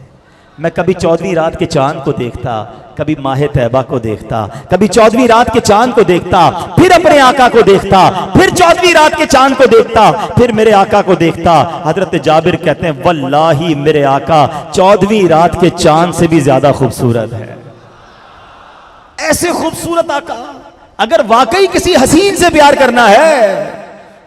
S2: मैं कभी 14वीं रात के चांद को देखता, कभी माहे तैबा को देखता, कभी 14वीं रात के चांद को देखता, फिर अपने आका को देखता, फिर 14वीं रात के चांद को देखता, फिर मेरे आका को देखता। हजरत जाबिर कहते हैं वल्लाही मेरे आका 14वीं रात के चांद से भी ज्यादा खूबसूरत है। ऐसे खूबसूरत आका, अगर वाकई किसी हसीन से प्यार करना है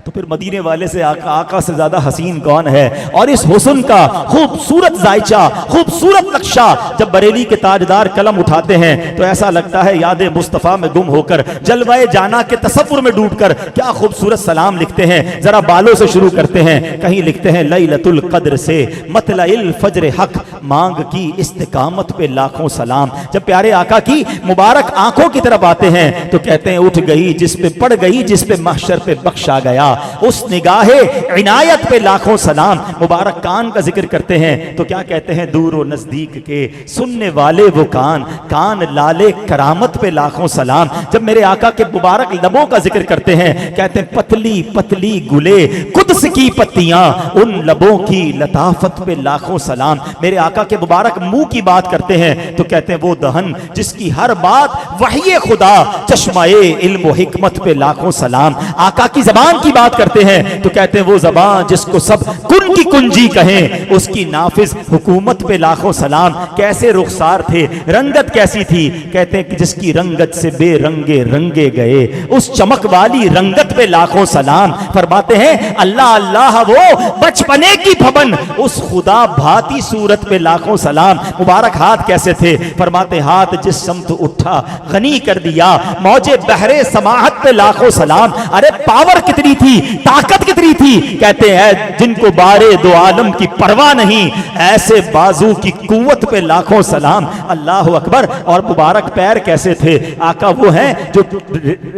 S2: तो फिर मदीने वाले से आका से ज्यादा हसीन कौन है। और इस हुस्न का खूबसूरत जायचा, खूबसूरत नक्शा जब बरेली के ताजदार कलम उठाते हैं तो ऐसा लगता है याद मुस्तफ़ा में गुम होकर, जलवाए जाना के तसव्वुर में डूबकर क्या खूबसूरत सलाम लिखते हैं। जरा बालों से शुरू करते हैं। कहीं लिखते हैं लैलतुल कद्र से मतलइल फज्र हक, मांग की इस्तिकामत पे लाखों सलाम। जब प्यारे आका की मुबारक आंखों की तरफ आते हैं तो कहते हैं उठ गई जिस पे पड़ गई, जिस पे महशर पे बख्शा गया। उस निगाहे इनायत पे लाखों सलाम। मुबारक कान का जिक्र करते हैं तो क्या कहते हैं, दूर और नजदीक के सुनने वाले वो कान, कान लाले करामत पे लाखों सलाम। जब मेरे आका के मुबारक लबों का जिक्र करते हैं, कहते हैं पतली पतली गुले कुद्स की पत्तियां, उन लबों की लताफत पे लाखों सलाम। मेरे आका के मुबारक मुंह की बात करते हैं तो कहते हैं वो दहन जिसकी हर बात वही खुदा, चश्माए इल्म व हिकमत पे लाखों सलाम। आका की जबान की बात करते हैं तो कहते हैं वो जबान जिसको सब कुन की कुंजी कहें, उसकी नाफिज हुकूमत पे लाखों सलाम। कैसे रुखसार थे, रंगत कैसी थी, कहते हैं कि जिसकी रंगत से बेरंगे रंगे गए, उस चमक वाली रंगत पे लाखों सलाम। फरमाते हैं अल्लाह अल्लाह वो बचपने की भवन, उस खुदा भाती सूरत पे लाखों सलाम। मुबारक हाथ कैसे थे, फरमाते हाथ जिस समत उठा गनी कर दिया, मौजे बहरे समाहत पे लाखों सलाम। अरे पावर कितनी थी, ताकत कितनी थी, कहते हैं जिनको बारे दो आलम की परवाह नहीं, ऐसे बाजू की कुव्वत पे लाखों सलाम। अल्लाह अकबर। और मुबारक पैर कैसे थे, आका वो हैं जो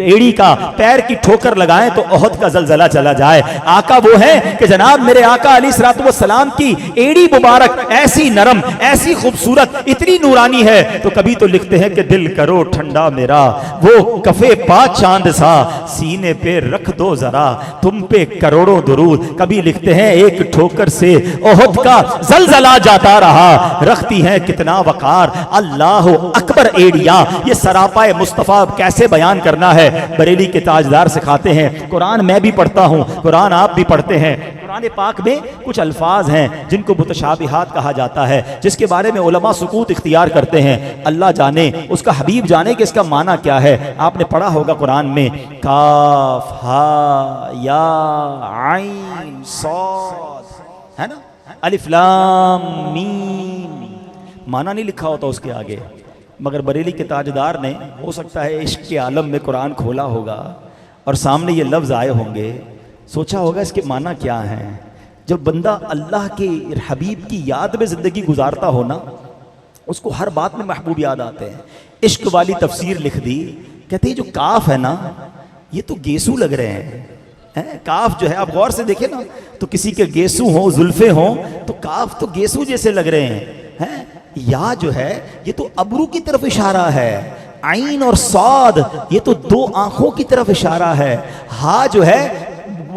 S2: एड़ी का पैर की ठोकर लगाएं तो ओहद का जलजला चला जाए। आका वो हैं कि जनाब मेरे आका अलैहिस्सलातु वस्सलाम की एड़ी मुबारक ऐसी नरम, ऐसी खूबसूरत, इतनी नूरानी है तो कभी तो लिखते हैं कि दिल करो ठंडा मेरा, वो कफे पा चांद सा, सीने पे रख दो जरा तुम पे करोड़ों दुरूद। कभी लिखते हैं एक ठोकर से ओहद का जलजला जाता रहा, रखती है कितना वकार अल्लाह अकबर एड़िया। ये सरापाए मुस्तफा कैसे बयान करना है, बरेली के ताजदार सिखाते हैं। कुरान मैं भी पढ़ता हूँ, कुरान आप भी पढ़ते हैं। कुरान पाक में कुछ अल्फाज हैं जिनको मुतशाबिहात कहा जाता है, जिसके बारे में उलमा सुकूत इख्तियार करते हैं। अल्लाह जाने, उसका हबीब जाने कि इसका माना क्या है। आपने पढ़ा होगा कुरान में काफ हा या आइन सॉद, है ना, अलिफ लाम मीम, माना नहीं लिखा होता उसके आगे, मगर बरेली के ताजदार ने हो सकता है इश्क के आलम में कुरान खोला होगा और सामने ये लफ्ज़ आए होंगे, सोचा होगा इसके माना क्या हैं। जब बंदा अल्लाह के हबीब की याद में ज़िंदगी गुजारता हो ना, उसको हर बात में महबूब याद आते हैं। इश्क वाली तफसीर लिख दी, कहते हैं जो काफ है ना ये तो गेसू लग रहे हैं। काफ जो है आप गौर से देखें ना तो किसी के गेसू हो, जुल्फे हो, तो काफ तो गेसू जैसे लग रहे हैं। या जो है ये तो अबरू की तरफ इशारा है, आइन और सौद ये तो दो आंखों की तरफ इशारा है। हा जो है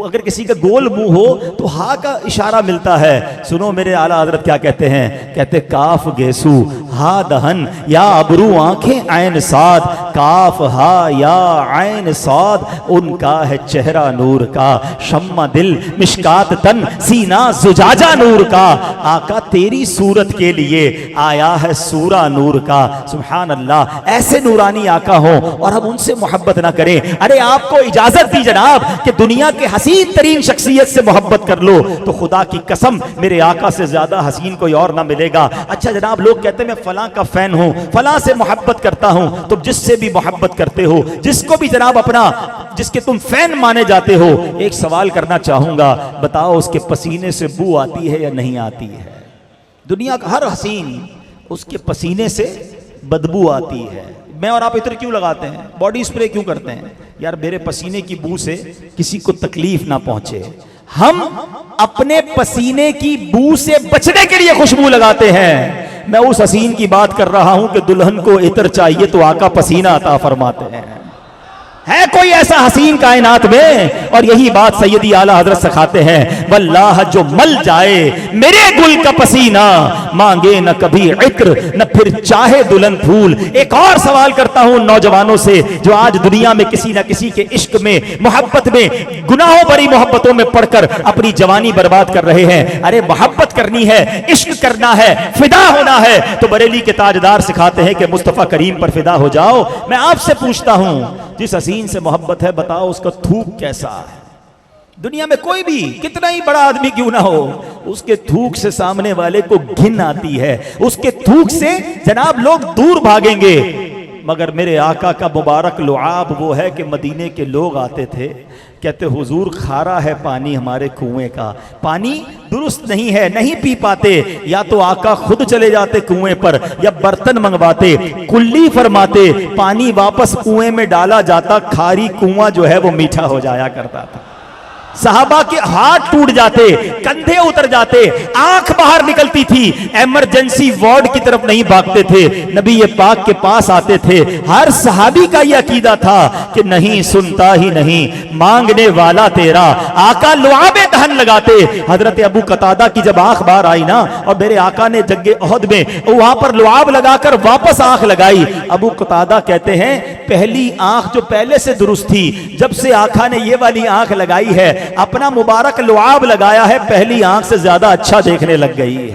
S2: अगर किसी का गोल मुंह हो तो हा का इशारा मिलता है। सुनो मेरे आला हजरत क्या कहते हैं, कहते काफ गेसू हा दहन या अबरू आंखें आइन साद, काफ हा या आइन साद, उनका है चेहरा नूर का, शम्मा दिल मिशकात तन, सीना जुजाजा नूर का। आका तेरी सूरत के लिए आया है सूरा नूर का। सुभान अल्लाह, ऐसे नूरानी आका हो और हम उनसे मोहब्बत ना करें। अरे आपको इजाजत दी जनाब कि दुनिया के हसीन तरीन शख्सियत से मोहब्बत कर लो तो खुदा की कसम मेरे आका से ज्यादा हसीन कोई और ना मिलेगा। अच्छा जनाब लोग कहते हैं मैं फलां का फैन हूं, फलां से मोहब्बत करता हूं, तो जिससे भी मोहब्बत करते हो, जिसको भी जनाब अपना, जिसके तुम फैन माने जाते हो, एक सवाल करना चाहूंगा, बताओ उसके पसीने से बू आती है या नहीं आती है? दुनिया का हर हसीन उसके पसीने से बदबू आती है। मैं और आप इत्र क्यों लगाते हैं, बॉडी स्प्रे क्यों करते हैं? यार मेरे पसीने की बू से किसी को तकलीफ ना पहुंचे। हम अपने पसीने की बू से बचने के लिए खुशबू लगाते हैं। मैं उस हसीन की बात कर रहा हूं कि दुल्हन को इत्र चाहिए तो आका पसीना अता फरमाते हैं। है कोई ऐसा हसीन कायनात में? और यही बात सैयदी आला हजरत सिखाते हैं, वल्लाह जो मल जाए मेरे गुल का पसीना, मांगे न कभी इत्र न फिर चाहे दुल्हन फूल। एक और सवाल करता हूं नौजवानों से जो आज दुनिया में किसी न किसी के इश्क में, मोहब्बत में, गुनाहों भरी मोहब्बतों में पड़कर अपनी जवानी बर्बाद कर रहे हैं। अरे मोहब्बत करनी है, इश्क करना है, फिदा होना है तो बरेली के ताजदार सिखाते हैं कि मुस्तफा करीम पर फिदा हो जाओ। मैं आपसे पूछता हूं, जिस हसीन से मोहब्बत है बताओ उसका थूक कैसा है? दुनिया में कोई भी कितना ही बड़ा आदमी क्यों ना हो, उसके थूक से सामने वाले को घिन आती है, उसके थूक से जनाब लोग दूर भागेंगे। मगर मेरे आका का मुबारक लुआब वो है कि मदीने के लोग आते थे, कहते हुजूर खारा है पानी हमारे कुएं का, पानी दुरुस्त नहीं है, नहीं पी पाते। या तो आका खुद चले जाते कुएं पर या बर्तन मंगवाते, कुल्ली फरमाते, पानी वापस कुएं में डाला जाता, खारी कुआं जो है वो मीठा हो जाया करता था। सहाबा के हाथ टूट जाते, कंधे उतर जाते, आंख बाहर निकलती थी, इमरजेंसी वार्ड की तरफ नहीं भागते थे, नबी ये पाक के पास आते थे। हर सहाबी का ये अकीदा था कि नहीं सुनता ही नहीं, मांगने वाला तेरा। आका लुआबे दहन लगाते। हजरत अबू कतादा की जब आंख बाहर आई ना, और मेरे आका ने जंगे ओहद में वहां पर लुआब लगाकर वापस आंख लगाई, अबू कतादा कहते हैं पहली आंख जो पहले से दुरुस्त थी, जब से आका ने ये वाली आंख लगाई है, अपना मुबारक लुआब लगाया है, पहली आंख से ज्यादा अच्छा देखने लग गई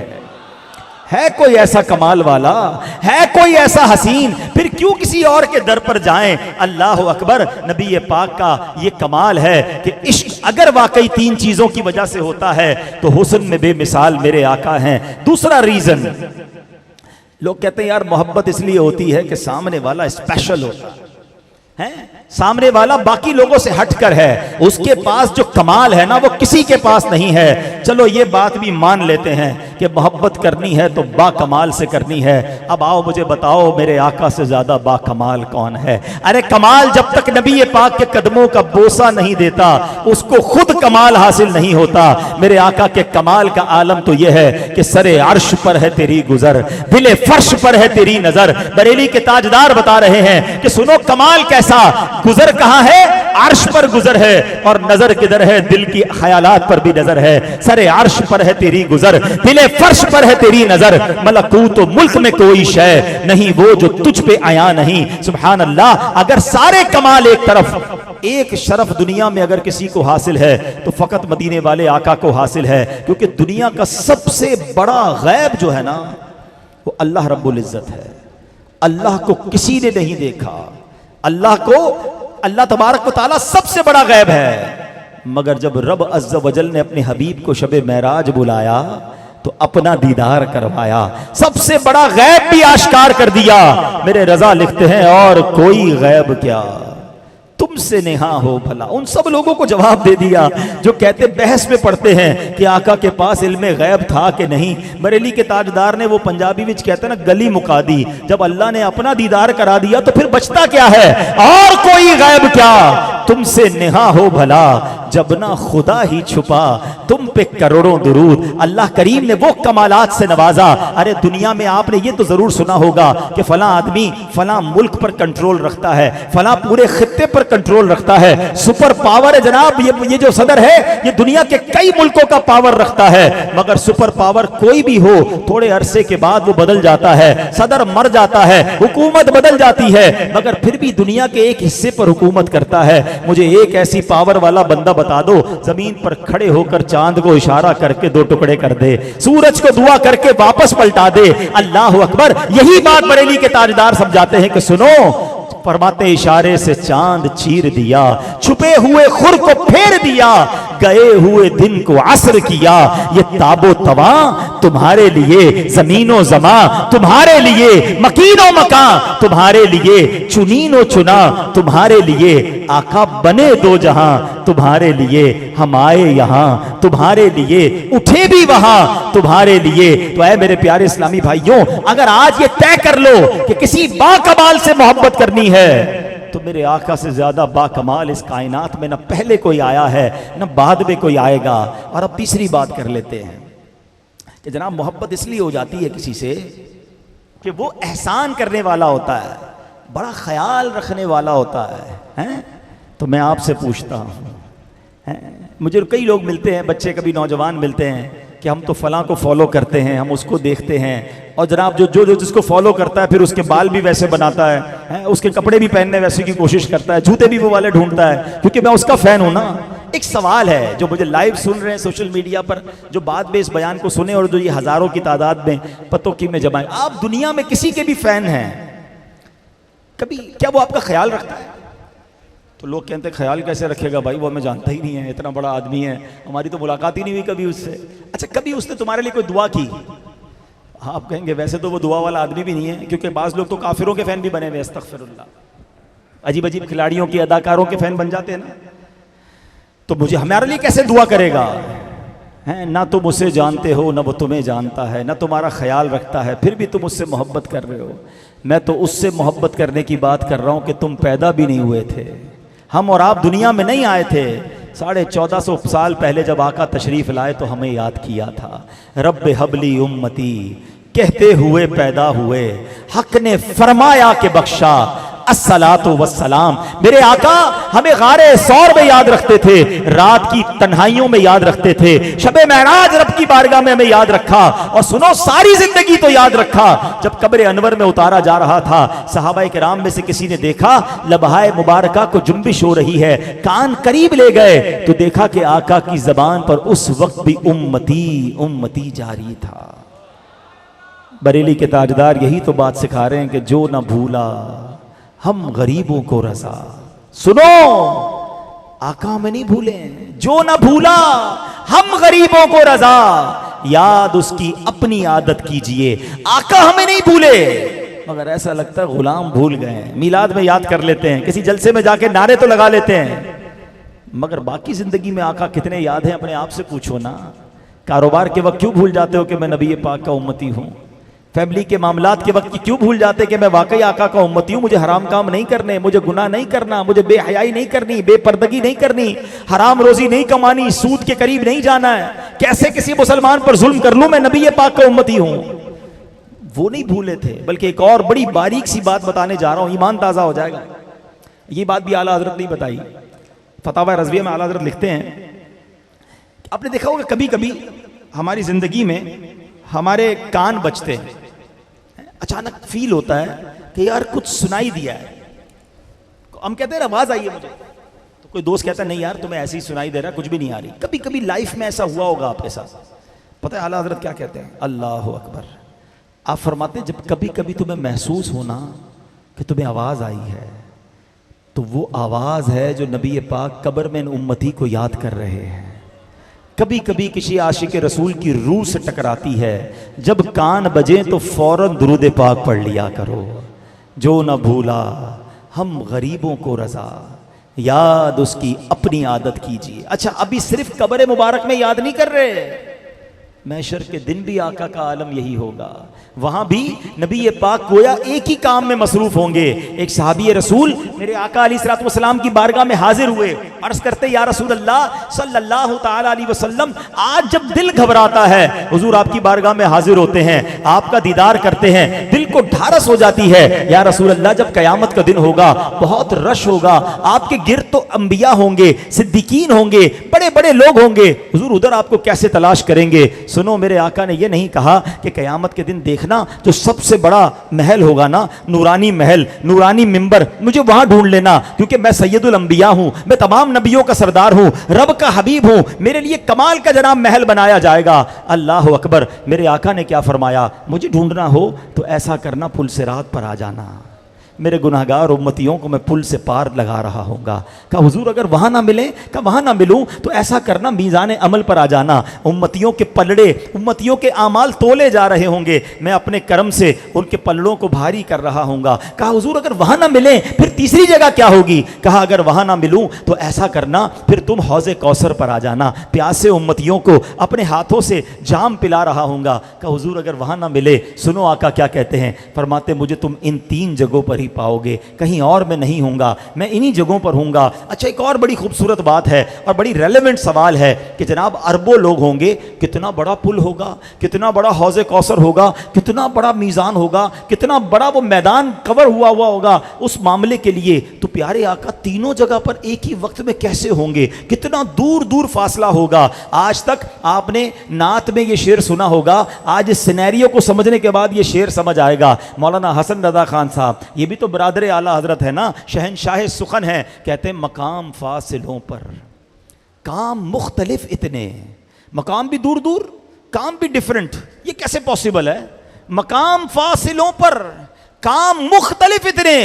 S2: है कोई ऐसा कमाल वाला, है कोई ऐसा हसीन, फिर क्यों किसी और के दर पर जाएं। अल्लाह अकबर। नबी पाक का ये कमाल है कि इश्क अगर वाकई तीन चीजों की वजह से होता है तो हुस्न में बेमिसाल मेरे आका हैं। दूसरा रीजन, लोग कहते हैं यार मोहब्बत इसलिए होती है कि सामने वाला स्पेशल होता है, सामने वाला बाकी लोगों से हटकर है, उसके पास जो कमाल है ना वो किसी के पास नहीं है। चलो ये बात भी मान लेते हैं कि मोहब्बत करनी है तो बा कमाल से करनी है। अब आओ मुझे बताओ मेरे आका से ज्यादा बा कमाल कौन है? अरे कमाल जब तक नबी पाक के कदमों का बोसा नहीं देता उसको खुद कमाल हासिल नहीं होता। मेरे आका के कमाल का आलम तो यह है कि सरे अर्श पर है तेरी गुजर, दिले फर्श पर है तेरी नजर। बरेली के ताजदार बता रहे हैं कि सुनो कमाल कैसा, गुजर कहां है? अर्श पर गुजर है, और नजर किधर है? दिल की ख्यालात पर भी नजर है। सरे अर्श पर है तेरी गुजर, दिले फर्श पर है तेरी नजर। मलकूत मुल्क में कोई शय नहीं वो जो तुझ पे आया नहीं। सुभान अल्लाह। अगर सारे कमाल एक तरफ, एक शरफ दुनिया में अगर किसी को हासिल है तो फकत मदीने वाले आका को हासिल है, क्योंकि दुनिया का सबसे बड़ा गैब जो है ना वो अल्लाह रब्बुल इज्जत है। अल्लाह को किसी ने नहीं देखा, अल्लाह को, अल्लाह तबारक व तआला सबसे बड़ा गैब है। मगर जब रब अज़्ज़ वजल ने अपने हबीब को शबे मेराज बुलाया तो अपना दीदार करवाया, सबसे बड़ा गैब भी आश्कार कर दिया। मेरे रजा लिखते हैं और कोई गैब क्या तुमसे नेहा हो भला। उन सब लोगों को जवाब दे दिया जो कहते बहस में पढ़ते हैं कि आका के पास इल्मे गैब था कि नहीं। बरेली के ताजदार ने वो पंजाबी विच कहते ना गली मुका दी। जब अल्लाह ने अपना दीदार करा दिया तो फिर बचता क्या है? और कोई गैब क्या तुमसे नेहा हो भला, जब ना खुदा ही छुपा तुम पे करोड़ों दुरूद। अल्लाह करीम ने वो कमालात से नवाजा। अरे दुनिया में आपने ये तो जरूर सुना होगा कि फला आदमी फला मुल्क पर कंट्रोल रखता है, फला पूरे खित्ते पर कंट्रोल रखता है, सुपर पावर है जनाब। ये जो सदर है ये दुनिया के कई मुल्कों का पावर रखता है। मगर सुपर पावर कोई भी हो थोड़े अरसे के बाद वो बदल जाता है, सदर मर जाता है, हुकूमत बदल जाती है, मगर फिर भी दुनिया के एक हिस्से पर हुकूमत करता है। मुझे एक ऐसी पावर वाला बंदा बता दो जमीन पर खड़े होकर चांद को इशारा करके दो टुकड़े कर दे, सूरज को दुआ करके वापस पलटा दे। अल्लाह अकबर। यही बात बरेली के ताजदार समझाते हैं कि सुनो, फरमाते इशारे से चांद चीर दिया, छुपे हुए खुर को फेर दिया, गए हुए दिन को असर किया। ये ताबो तवा तुम्हारे लिए, जमीनो जमा तुम्हारे लिए, मकीनो मका तुम्हारे लिए, चुनीनो चुना तुम्हारे लिए। आका बने दो जहां तुम्हारे लिए, हम आए यहां तुम्हारे लिए, उठे भी वहां तुम्हारे लिए। तो ऐ मेरे प्यारे इस्लामी भाइयों, अगर आज ये तय कर लो कि किसी बाकमाल से मोहब्बत करनी है तो मेरे आका से ज्यादा बाकमाल इस कायनात में न पहले कोई आया है न बाद में कोई आएगा। और अब तीसरी बात कर लेते हैं कि जनाब मोहब्बत इसलिए हो जाती है किसी से कि वो एहसान करने वाला होता है, बड़ा ख्याल रखने वाला होता है? तो मैं आपसे पूछता हूँ, मुझे कई लोग मिलते हैं, बच्चे कभी नौजवान मिलते हैं कि हम तो फलां को फॉलो करते हैं, हम उसको देखते हैं, और जनाब जो जिसको फॉलो करता है फिर उसके बाल भी वैसे बनाता है, उसके कपड़े भी पहनने वैसे की कोशिश करता है, जूते भी वो वाले ढूंढता है, क्योंकि मैं उसका फैन हूं ना। एक सवाल है जो मुझे लाइव सुन रहे हैं सोशल मीडिया पर, जो बाद में इस बयान को सुने और जो ये हजारों की तादाद में पतों की में जमाए, आप दुनिया में किसी के भी फैन हैं, कभी क्या वो आपका ख्याल रखता है? तो लोग कहते हैं ख्याल कैसे रखेगा भाई, वो हमें जानता ही नहीं है, इतना बड़ा आदमी है, हमारी तो मुलाकात ही नहीं हुई कभी उससे। अच्छा, कभी उसने तुम्हारे लिए कोई दुआ की? आप कहेंगे वैसे तो वो दुआ वाला आदमी भी नहीं है, क्योंकि बाज़ लोग तो काफिरों के फैन भी बने हुए, अस्तगफिरुल्लाह, अजीब अजीब खिलाड़ियों की, अदाकारों के फैन बन जाते हैं ना। तो मुझे हमारे लिए कैसे दुआ करेगा? है ना तुम उसे जानते हो ना वो तुम्हें जानता है, ना तुम्हारा ख्याल रखता है, फिर भी तुम उससे मोहब्बत कर रहे हो। मैं तो उससे मोहब्बत करने की बात कर रहा हूं कि तुम पैदा भी नहीं हुए थे, हम और आप दुनिया में नहीं आए थे, 1450 साल पहले जब आका तशरीफ लाए तो हमें याद किया था, रब्बे हबली उम्मती कहते हुए पैदा हुए, हक ने फरमाया के बख्शा अस्सलातु वस्सलाम। मेरे आका हमें गारे सौर में याद रखते थे, रात की तन्हाइयों में याद रखते थे, शबे महराज रब की बारगाह में हमें याद रखा, और सुनो सारी जिंदगी तो याद रखा। जब कब्र अनवर में उतारा जा रहा था, सहाबाए किराम में से किसी ने देखा लबहाए मुबारका को जुम्बिश हो रही है, कान करीब ले गए तो देखा कि आका की जबान पर उस वक्त भी उम्मती उम्मती जारी था। बरेली के ताजदार यही तो बात सिखा रहे हैं कि जो ना भूला हम गरीबों को रजा। सुनो, आका में नहीं भूले, जो ना भूला हम गरीबों को रजा, याद उसकी अपनी आदत कीजिए। आका हमें नहीं भूले, मगर ऐसा लगता है गुलाम भूल गए। मिलाद में याद कर लेते हैं, किसी जलसे में जाके नारे तो लगा लेते हैं, मगर बाकी जिंदगी में आका कितने याद हैं, अपने आप से पूछो ना। कारोबार के वक्त क्यों भूल जाते हो कि मैं नबी पाक का उम्मती हूं? फैमिली के मामलात के वक्त क्यों भूल जाते कि मैं वाकई आका का उम्मती हूं? मुझे हराम काम नहीं करने, मुझे गुनाह नहीं करना, मुझे बेहयाई नहीं करनी, बेपर्दगी नहीं करनी, हराम रोजी नहीं कमानी, सूद के करीब नहीं जाना है। कैसे किसी मुसलमान पर जुल्म कर लूं? मैं नबी पाक का उम्मती हूं। वो नहीं भूले थे, बल्कि एक और बड़ी बारीक सी बात बताने जा रहा हूं, ईमान ताजा हो जाएगा। ये बात भी आला हजरत नहीं बताई, फतावा रज़विया में आला हजरत लिखते हैं, आपने देखा होगा कभी कभी हमारी जिंदगी में हमारे कान बजते हैं, अचानक फील होता है कि यार कुछ सुनाई दिया है, हम कहते हैं आवाज आई है मुझे, तो कोई दोस्त कहता है नहीं यार तुम्हें ऐसे ही सुनाई दे रहा है, कुछ भी नहीं आ रही। कभी कभी लाइफ में ऐसा हुआ होगा आपके साथ। पता है आला हजरत क्या कहते हैं? अल्लाह अकबर। आप फरमाते हैं जब कभी कभी तुम्हें महसूस होना कि तुम्हें आवाज आई है, तो वो आवाज है जो नबी पाक कब्र में उम्मती को याद कर रहे हैं। कभी कभी किसी आशिक रसूल की रूह से टकराती है, जब कान बजे तो फौरन दुरूद पाक पढ़ लिया करो। जो न भूला हम गरीबों को रजा, याद उसकी अपनी आदत कीजिए। अच्छा, अभी सिर्फ कब्र मुबारक में याद नहीं कर रहे, महशर के दिन भी आका का आलम यही होगा। वहां भी नबी पाक गोया एक ही काम में मसरूफ होंगे। एक सहाबी रसूल मेरे आका अलैहिस्सलातु वस्सलाम की बारगाह में हाजिर हुए, अर्ज करते या रसूल अल्लाह सल्लल्लाहु ताला अलैहि वसल्लम, आज जब दिल घबराता है हुजूर आपकी बारगाह में हाजिर होते हैं, आपका दीदार करते हैं, दिल को ढारस हो जाती है। या रसूल अल्लाह जब कयामत का दिन होगा, बहुत रश होगा, आपके गिर्द तो अंबिया होंगे, सिद्दीकीन होंगे, बड़े बड़े लोग होंगे, हुजूर उधर आपको कैसे तलाश करेंगे? सुनो, मेरे आका ने यह नहीं कहा कि कयामत के दिन देखना जो सबसे बड़ा महल होगा ना, नूरानी महल, नूरानी मिंबर, मुझे वहां ढूंढ लेना, क्योंकि मैं सैयदुल अंबिया हूं, मैं तमाम नबियों का सरदार हूं, रब का हबीब हूं, मेरे लिए कमाल का जनाब महल बनाया जाएगा। अल्लाह अकबर। मेरे आका ने क्या फरमाया? मुझे ढूंढना हो तो ऐसा करना, पुल सिरात पर आ जाना, मेरे गुनाहगार उम्मतियों को मैं पुल से पार लगा रहा होऊंगा। कहा हुजूर अगर वहां ना मिले, कहा वहां ना मिलूं तो ऐसा करना, मीज़ान अमल पर आ जाना, उम्मतियों के पलड़े, उम्मतियों के आमाल तोले जा रहे होंगे, मैं अपने कर्म से उनके पलड़ों को भारी कर रहा होऊंगा। कहा हुजूर अगर वहां ना मिले फिर तीसरी जगह क्या होगी? कहा अगर वहां ना मिलूं तो ऐसा करना, फिर तुम हौज़े कौसर पर आ जाना, प्यासे उम्मतियों को अपने हाथों से जाम पिला रहा होऊंगा। कहा हुजूर अगर वहां ना मिले, सुनो आका क्या कहते हैं, फरमाते मुझे तुम इन 3 जगहों पर पाओगे, कहीं और मैं नहीं होऊंगा, मैं इन्हीं जगहों पर होऊंगा। अच्छा, एक और बड़ी खूबसूरत बात है और बड़ी रेलेवेंट सवाल है कि जनाब अरबों लोग होंगे, कितना बड़ा पुल होगा, कितना बड़ा हौज़े कौसर होगा, कितना बड़ा मीज़ान होगा, कितना बड़ा वो मैदान कवर हुआ होगा उस मामले के लिए। तो प्यारे आका तीनों जगह पर एक ही वक्त में कैसे होंगे? कितना दूर दूर फासला होगा। आज तक आपने नात में ये शेर सुना होगा, आज इस सिनेरियो को समझने के बाद ये शेर समझ आएगा। मौलाना हसन रज़ा खान साहब, ये भी तो बरादर आला हजरत है ना, शहनशाह सुखन है, कहते हैं मकाम फासिलों पर काम मुख्तलिफ इतने, मकाम भी दूर दूर, काम भी डिफरेंट, ये कैसे पॉसिबल है? मकाम फासिलों पर काम मुख्तलिफ इतने,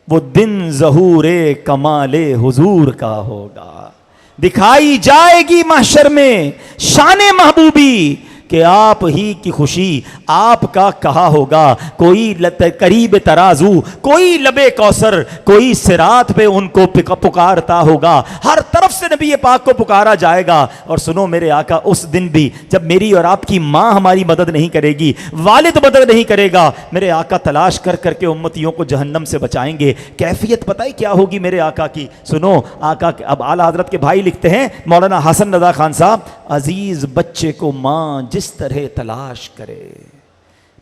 S2: वो दिन ज़हूरे कमाले हुजूर का होगा, दिखाई जाएगी महशर में शाने महबूबी, कि आप ही की खुशी आपका कहा होगा, कोई करीब तराजू, कोई लबे कौसर, कोई सिरात पे उनको पुकारता होगा। हर तरफ से नबी पाक को पुकारा जाएगा। और सुनो मेरे आका, उस दिन भी जब मेरी और आपकी माँ हमारी मदद नहीं करेगी, वालिद मदद नहीं करेगा, मेरे आका तलाश कर करके उम्मतियों को जहन्नम से बचाएंगे। कैफियत पता है क्या होगी मेरे आका की? सुनो आका, अब आला हजरत के भाई लिखते हैं, मौलाना हसन रजा खान साहब, अजीज बच्चे को माँ जिस तरह तलाश करे।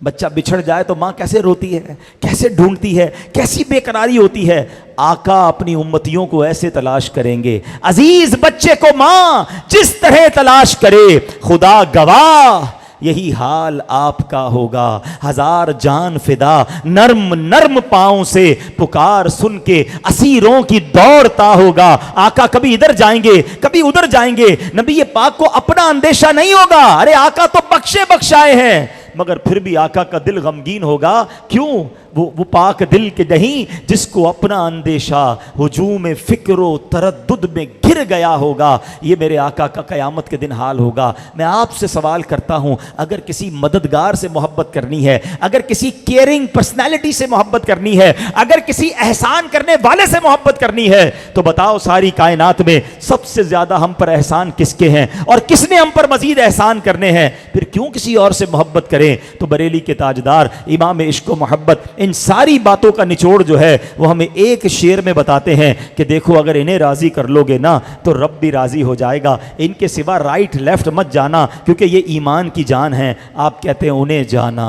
S2: बच्चा बिछड़ जाए तो माँ कैसे रोती है, कैसे ढूंढती है, कैसी बेकरारी होती है। आका अपनी उम्मतियों को ऐसे तलाश करेंगे। अजीज बच्चे को माँ जिस तरह तलाश करे, खुदा गवाह यही हाल आपका होगा। हजार जान फिदा नर्म नर्म पांव से पुकार सुन के असीरों की दौड़ता होगा। आका कभी इधर जाएंगे, कभी उधर जाएंगे, नबी ये पाक को अपना अंदेशा नहीं होगा। अरे आका तो बख्शे बख्शाए हैं, मगर फिर भी आका का दिल गमगीन होगा। क्यों? वो पाक दिल के नहीं जिसको अपना अंदेशा हुजूम फिक्रो तरद्दुद में गिर गया होगा। ये मेरे आका का कयामत के दिन हाल होगा। मैं आपसे सवाल करता हूं, अगर किसी मददगार से मोहब्बत करनी है, अगर किसी केयरिंग पर्सनैलिटी से मोहब्बत करनी है, अगर किसी एहसान करने वाले से मोहब्बत करनी है, तो बताओ सारी कायनात में सबसे ज्यादा हम पर एहसान किसके हैं और किसने हम पर मजीद एहसान करने हैं? फिर क्यों किसी और से मोहब्बत करें? तो बरेली के ताजदार इमाम इश्क व मोहब्बत इन सारी बातों का निचोड़ जो है वो हमें एक शेर में बताते हैं कि देखो, अगर इन्हें राजी कर लोगे ना तो रब भी राजी हो जाएगा। इनके सिवा राइट लेफ्ट मत जाना, क्योंकि ये ईमान की जान है। आप कहते हैं उन्हें जाना,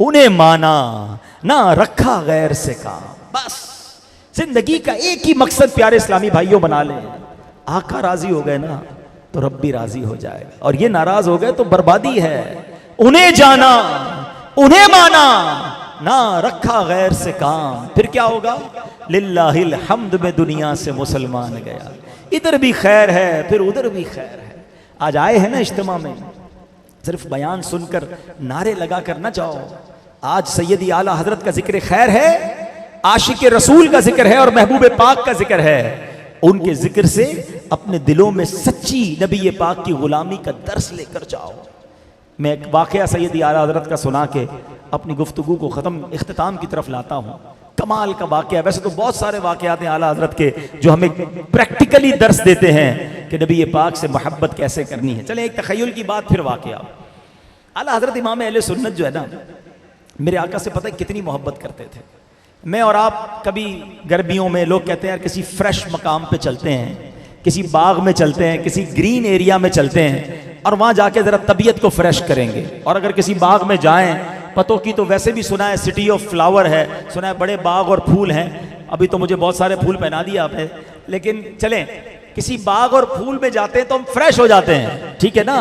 S2: उन्हें माना, ना रखा गैर से काम। बस जिंदगी का एक ही मकसद प्यारे इस्लामी भाइयों बना लें, आका राजी हो गए ना तो रब भी राजी हो जाएगा, और ये नाराज हो गए तो बर्बादी है। उन्हें जाना, उन्हें माना, ना रखा गैर से काम, फिर क्या होगा? लिल्लाहिल हम्द में दुनिया से मुसलमान गया। इधर भी खैर है, फिर उधर भी खैर है। आज आए हैं ना इज्तिमा में, सिर्फ बयान सुनकर नारे लगा कर ना जाओ। आज सैयदी आला हजरत का जिक्र खैर है, आशिक रसूल का जिक्र है, और महबूब पाक का जिक्र है। उनके जिक्र से अपने दिलों में सच्ची नबी पाक की गुलामी का दर्स लेकर जाओ। मैं एक वाकया सैयदी आला हजरत का सुना के अपनी गुफ्तगू को ख़त्म इख्तिताम की तरफ लाता हूँ। कमाल का वाकया, वैसे तो बहुत सारे वाकयात हैं आला हजरत के जो हमें प्रैक्टिकली दर्स देते हैं कि नबी पाक से मोहब्बत कैसे करनी है। चलें एक तखय्युल की बात, फिर वाकया। आला हजरत इमाम अहले सुन्नत जो है ना, मेरे आका से पता है कितनी मोहब्बत करते थे। मैं और आप कभी गर्मियों में लोग कहते हैं यार किसी फ्रेश मकाम पे चलते हैं, किसी बाग में चलते हैं, किसी ग्रीन एरिया में चलते हैं और वहाँ जाके ज़रा तबीयत को फ्रेश करेंगे। और अगर किसी बाग में जाएं, पतों की तो वैसे भी सुना है सिटी ऑफ फ्लावर है, सुना है बड़े बाग और फूल हैं। अभी तो मुझे बहुत सारे फूल पहना दिए आपने, लेकिन चलें किसी बाग और फूल में जाते हैं तो हम फ्रेश हो जाते हैं, ठीक है ना।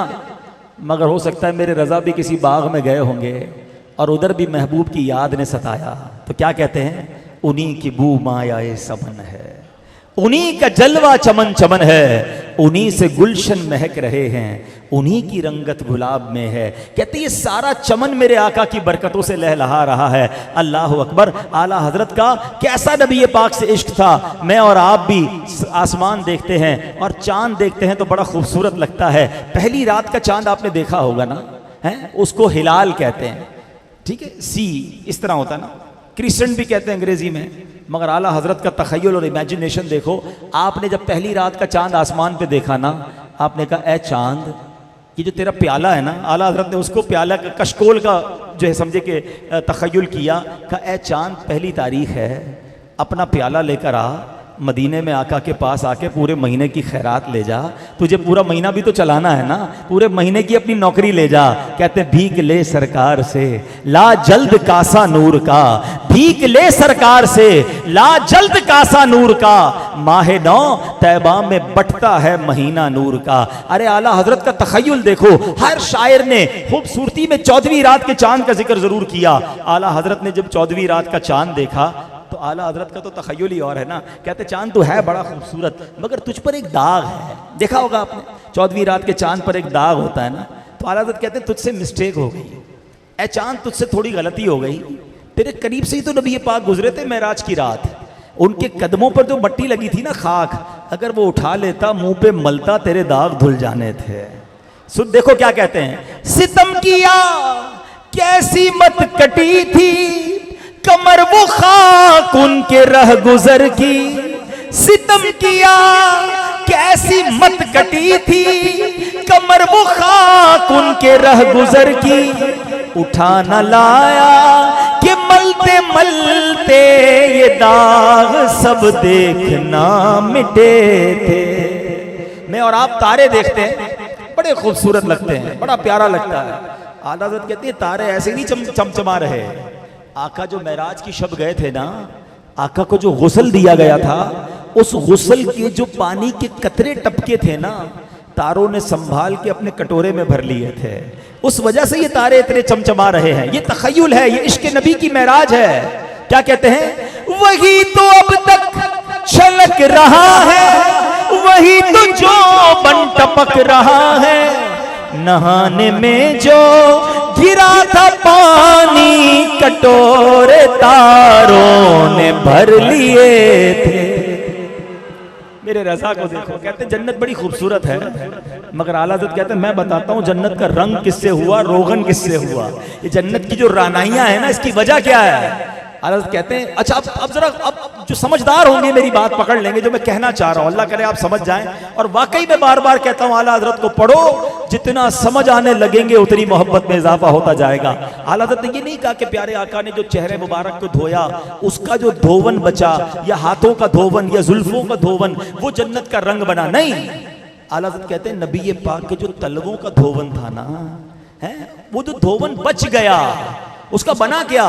S2: मगर हो सकता है मेरे रज़ा भी किसी बाग में गए होंगे और उधर भी महबूब की याद ने सताया, तो क्या कहते हैं? उन्हीं की बू मायाए समन है, उन्हीं का जलवा चमन चमन है, उन्हीं से गुलशन महक रहे हैं, उन्हीं की रंगत गुलाब में है। कहते ये सारा चमन मेरे आका की बरकतों से लहलहा रहा है। अल्लाह अकबर। आला हजरत का कैसा नबी पाक से इश्क था। मैं और आप भी आसमान देखते हैं और चांद देखते हैं तो बड़ा खूबसूरत लगता है। पहली रात का चांद आपने देखा होगा ना, है उसको हिलाल कहते हैं, ठीक है, सी इस तरह होता है ना, क्रिसेंट भी कहते हैं अंग्रेजी में। मगर आला हजरत का तखय्युल और इमेजिनेशन देखो। आपने जब पहली रात का चांद आसमान पे देखा ना, आपने कहा ए चांद, ये जो तेरा प्याला है ना, आला हजरत ने उसको प्याला का कशकोल का जो है समझे कि तखय्युल किया। कहा ए चांद, पहली तारीख है, अपना प्याला लेकर आ, मदीने में आका के पास आके पूरे महीने की खैरात ले जा। तुझे पूरा महीना भी तो चलाना है ना, पूरे महीने की अपनी नौकरी ले जा। कहते हैं भीख ले सरकार से, ला जल्द कासा नूर का, भीख ले सरकार से, ला जल्द कासा नूर का, माहे नौ तैबा में बटता है महीना नूर का। अरे आला हजरत का तखय्युल देखो, हर शायर ने खूबसूरती में 14वीं रात के चांद का जिक्र जरूर किया। आला हजरत ने जब 14वीं रात का चांद देखा तो आला हजरत का तो तखय्युल ही और है ना। कहते चांद तो है बड़ा खूबसूरत, मगर तुझ पर एक दाग है। देखा होगा आपने 14वीं रात के चांद पर एक दाग होता है ना। तो आला हजरत कहते तुझसे मिस्टेक हो गई, ए चांद तुझसे थोड़ी गलती हो गई। तेरे करीब से ही तो नबी पाक गुजरे थे मेराज की रात, उनके कदमों पर जो मट्टी लगी थी ना, खाक, अगर वो उठा लेता मुंह पे मलता तेरे दाग धुल जाने थे। सुन देखो क्या कहते हैं, सितम किया कैसी मत कटी थी, कमर वो खाक उनके रह गुजर की। सितम किया कैसी मत कटी थी, कमर वो खाक उनके रह गुजर की। उठा न लाया कि मलते मलते ये दाग सब देखना मिटे थे। मैं और आप तारे देखते हैं, बड़े खूबसूरत लगते हैं, बड़ा प्यारा लगता है। आला हज़रत कहते हैं तारे ऐसे नहीं चमचमा रहे। आका जो मेराज की शब गए थे ना, आका को जो गुस्ल दिया गया था, उस गुस्ल के जो पानी के कतरे टपके थे ना, तारों ने संभाल के अपने कटोरे में भर लिए थे। उस वजह से ये तारे इतने चमचमा रहे हैं। ये तखय्युल है, ये इश्क नबी की मेराज है। क्या कहते हैं, वही तो अब तक छलक रहा है, वही तो जो बन टपक रहा है। नहाने में जो गिरा था पानी, कटोरे तारों ने भर लिए थे। मेरे रज़ा को देखो, कहते हैं जन्नत बड़ी खूबसूरत है, मगर आला हज़रत कहते हैं मैं बताता हूँ जन्नत का रंग किससे हुआ, रोगन किससे हुआ। ये जन्नत की जो रानाइयाँ हैं ना, इसकी वजह क्या है। आला हज़रत कहते हैं अच्छा अब जरा अब जो समझदार होंगे मेरी बात पकड़ लेंगे जो मैं कहना चाह रहा हूँ, अल्लाह करे आप समझ जाएं। और वाकई में बार बार कहता हूँ आला हज़रत को पढ़ो, जितना समझ आने लगेंगे उतनी मोहब्बत में इजाफा होता जाएगा। आला हज़रत ने ये नहीं कहा कि प्यारे आका ने जो चेहरे मुबारक को धोया उसका जो धोवन बचा, या हाथों का धोवन या जुल्फों का धोवन वो जन्नत का रंग बना, नहीं। आला हज़रत कहते हैं नबी पाक के जो तलवों का धोवन था ना, है वो जो धोवन बच गया, उसका बना क्या,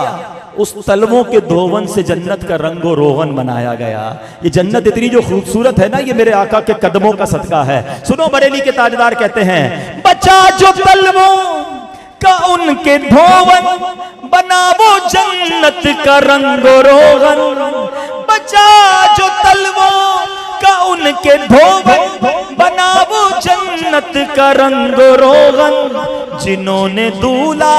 S2: उस तलवों के धोवन से जन्नत का रंगो रोगन बनाया गया। ये जन्नत इतनी जो खूबसूरत है ना, ये मेरे आका के कदमों का सदका है। सुनो बरेली के ताजदार कहते हैं, बचा जो तलवों का उनके धोवन, बना वो जन्नत का रंगो रोगन। बचा जो तलवों का उनके धोवन, बना वो जन्नत का रंगो रोगन। जिन्होंने दूल्हा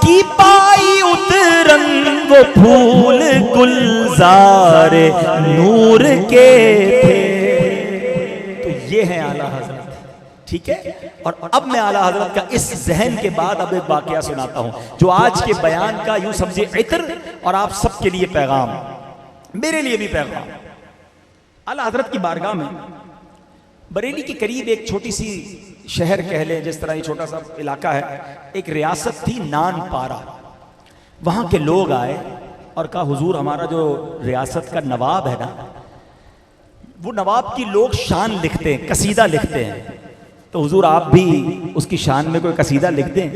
S2: की पाई उतरन, वो फूल गुलजार नूर के थे। तो ये है आला हज़रत, ठीक है। और अब मैं आला हज़रत का इस जहन के बाद अब एक वाकया सुनाता हूं जो आज के बयान का यूं समझे इत्र, और आप सबके लिए पैगाम, मेरे लिए भी पैगाम। आला हज़रत की बारगाह में बरेली के करीब एक छोटी सी शहर कह लें, जिस तरह ये छोटा सा इलाका है, एक रियासत थी नानपारा। वहां के लोग आए और कहा हुजूर हमारा जो रियासत का नवाब है ना, वो नवाब की लोग शान लिखते हैं, कसीदा लिखते हैं, तो हुजूर आप भी उसकी शान में कोई कसीदा लिख दें।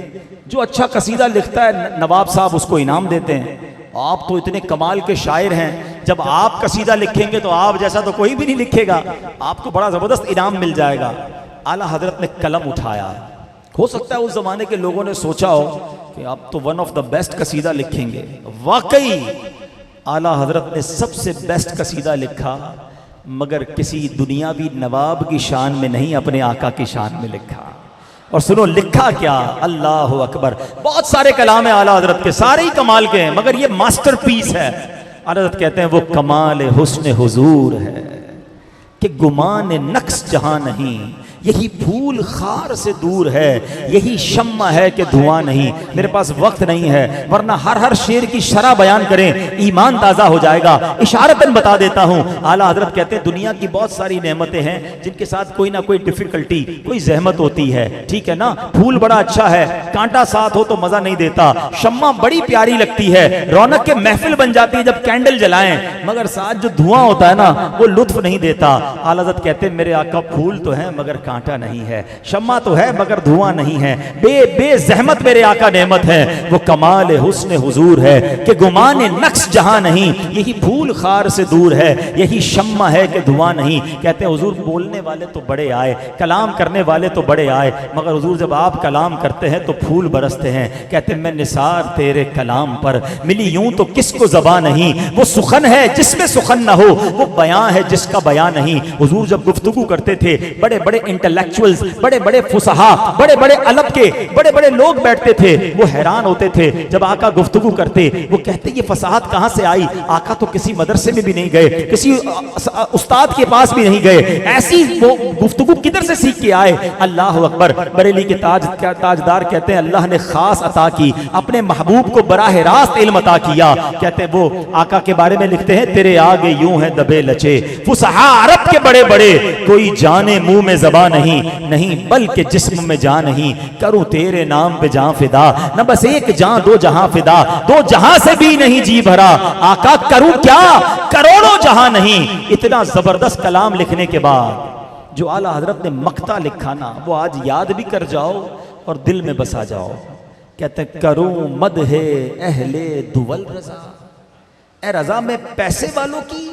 S2: जो अच्छा कसीदा लिखता है नवाब साहब उसको इनाम देते हैं। आप तो इतने कमाल के शायर हैं, जब आप कसीदा लिखेंगे तो आप जैसा तो कोई भी नहीं लिखेगा, आपको बड़ा जबरदस्त इनाम मिल जाएगा। आला हज़रत ने कलम उठाया। हो सकता है उस जमाने के लोगों ने सोचा हो कि आप तो वन ऑफ द बेस्ट कसीदा लिखेंगे। वाकई आला हज़रत ने सबसे बेस्ट कसीदा लिखा, मगर किसी दुनियावी नवाब की शान में नहीं, अपने आका की शान में लिखा। और सुनो लिखा क्या, अल्लाह अकबर। बहुत सारे कलाम है आला हज़रत के, सारे ही कमाल के हैं, मगर ये मास्टरपीस है। आला हज़रत कहते हैं वो कमाल हुस्न हुजूर है कि गुमान नक्स जहां नहीं, यही फूल खार से दूर है, यही शम्मा है कि धुआं नहीं। मेरे पास वक्त नहीं है, वरना हर शेर की शरह बयान करें ईमान ताज़ा हो जाएगा। इशारतन बता देता हूँ, आला हज़रत कहते हैं दुनिया की बहुत सारी नेमतें हैं जिनके साथ कोई ना कोई डिफिकल्टी, कोई जहमत होती है, ठीक है ना। फूल बड़ा अच्छा है, कांटा साथ हो तो मज़ा नहीं देता। शम्मा बड़ी प्यारी लगती है, रौनक के महफिल बन जाती है जब कैंडल जलाएं, मगर साथ जो धुआं होता है ना वो लुत्फ नहीं देता। आला हज़रत कहते हैं मेरे आका फूल तो है मगर कांटा नहीं है, शम्मा तो है मगर धुआं नहीं है। बेजहमत मेरे आका नेमत है, वो कमाल हुस्न हुजूर है कि गुमान नक्श जहां नहीं, यही फूल खार से दूर है, यही शम्मा है कि धुआं नहीं। कहते हैं हुजूर बोलने वाले तो बड़े आए, कलाम करने वाले तो बड़े आए, मगर हुजूर जब आप कलाम करते हैं तो फूल बरसते हैं। कहते हैं मैं निसार तेरे कलाम पर, मिली यूं तो किसको ज़बां नहीं, वो सुखन है जिसमें सुखन ना हो, वो बयां है जिसका बयां नहीं। हुजूर जब गुफ्तगू करते थे बड़े बड़े इंटेलेक्चुअल्स, बड़े बड़े फुसहा, बड़े बड़े अलब के बड़े बड़े लोग बैठते थे, वो हैरान होते थे जब आका गुफ्तगू करते। वो कहते ये फसाहत कहां से आई? आका तो किसी मदरसे में भी नहीं गए, किसी उस्ताद के पास भी नहीं गए, ऐसी वो गुफ्तगू किधर से सीख के आए? अल्लाह अकबर। बरेली के ताजदार कहते हैं अल्लाह ने खास अता की, अपने महबूब को बराह रास्त इल्म अता किया। कहते हैं वो आका के बारे में लिखते हैं, तेरे आगे यूं है दबे लचे फुसहा अरब के बड़े बड़े, कोई जाने मुंह में ज़बान नहीं बल्कि जिस्म में जान नहीं, करूं तेरे नाम पे जान फिदा, न बस एक जान दो जहां फिदा, दो जहां से भी नहीं जी भरा, आका करूं क्या करोड़ों जहां नहीं। इतना जबरदस्त कलाम लिखने के बाद जो आला हजरत ने मक्ता लिखा ना, वो आज याद भी कर जाओ और दिल में बसा जाओ। कहते करूं मद है अहले दुवल रजा, ए रजा में पैसे वालों की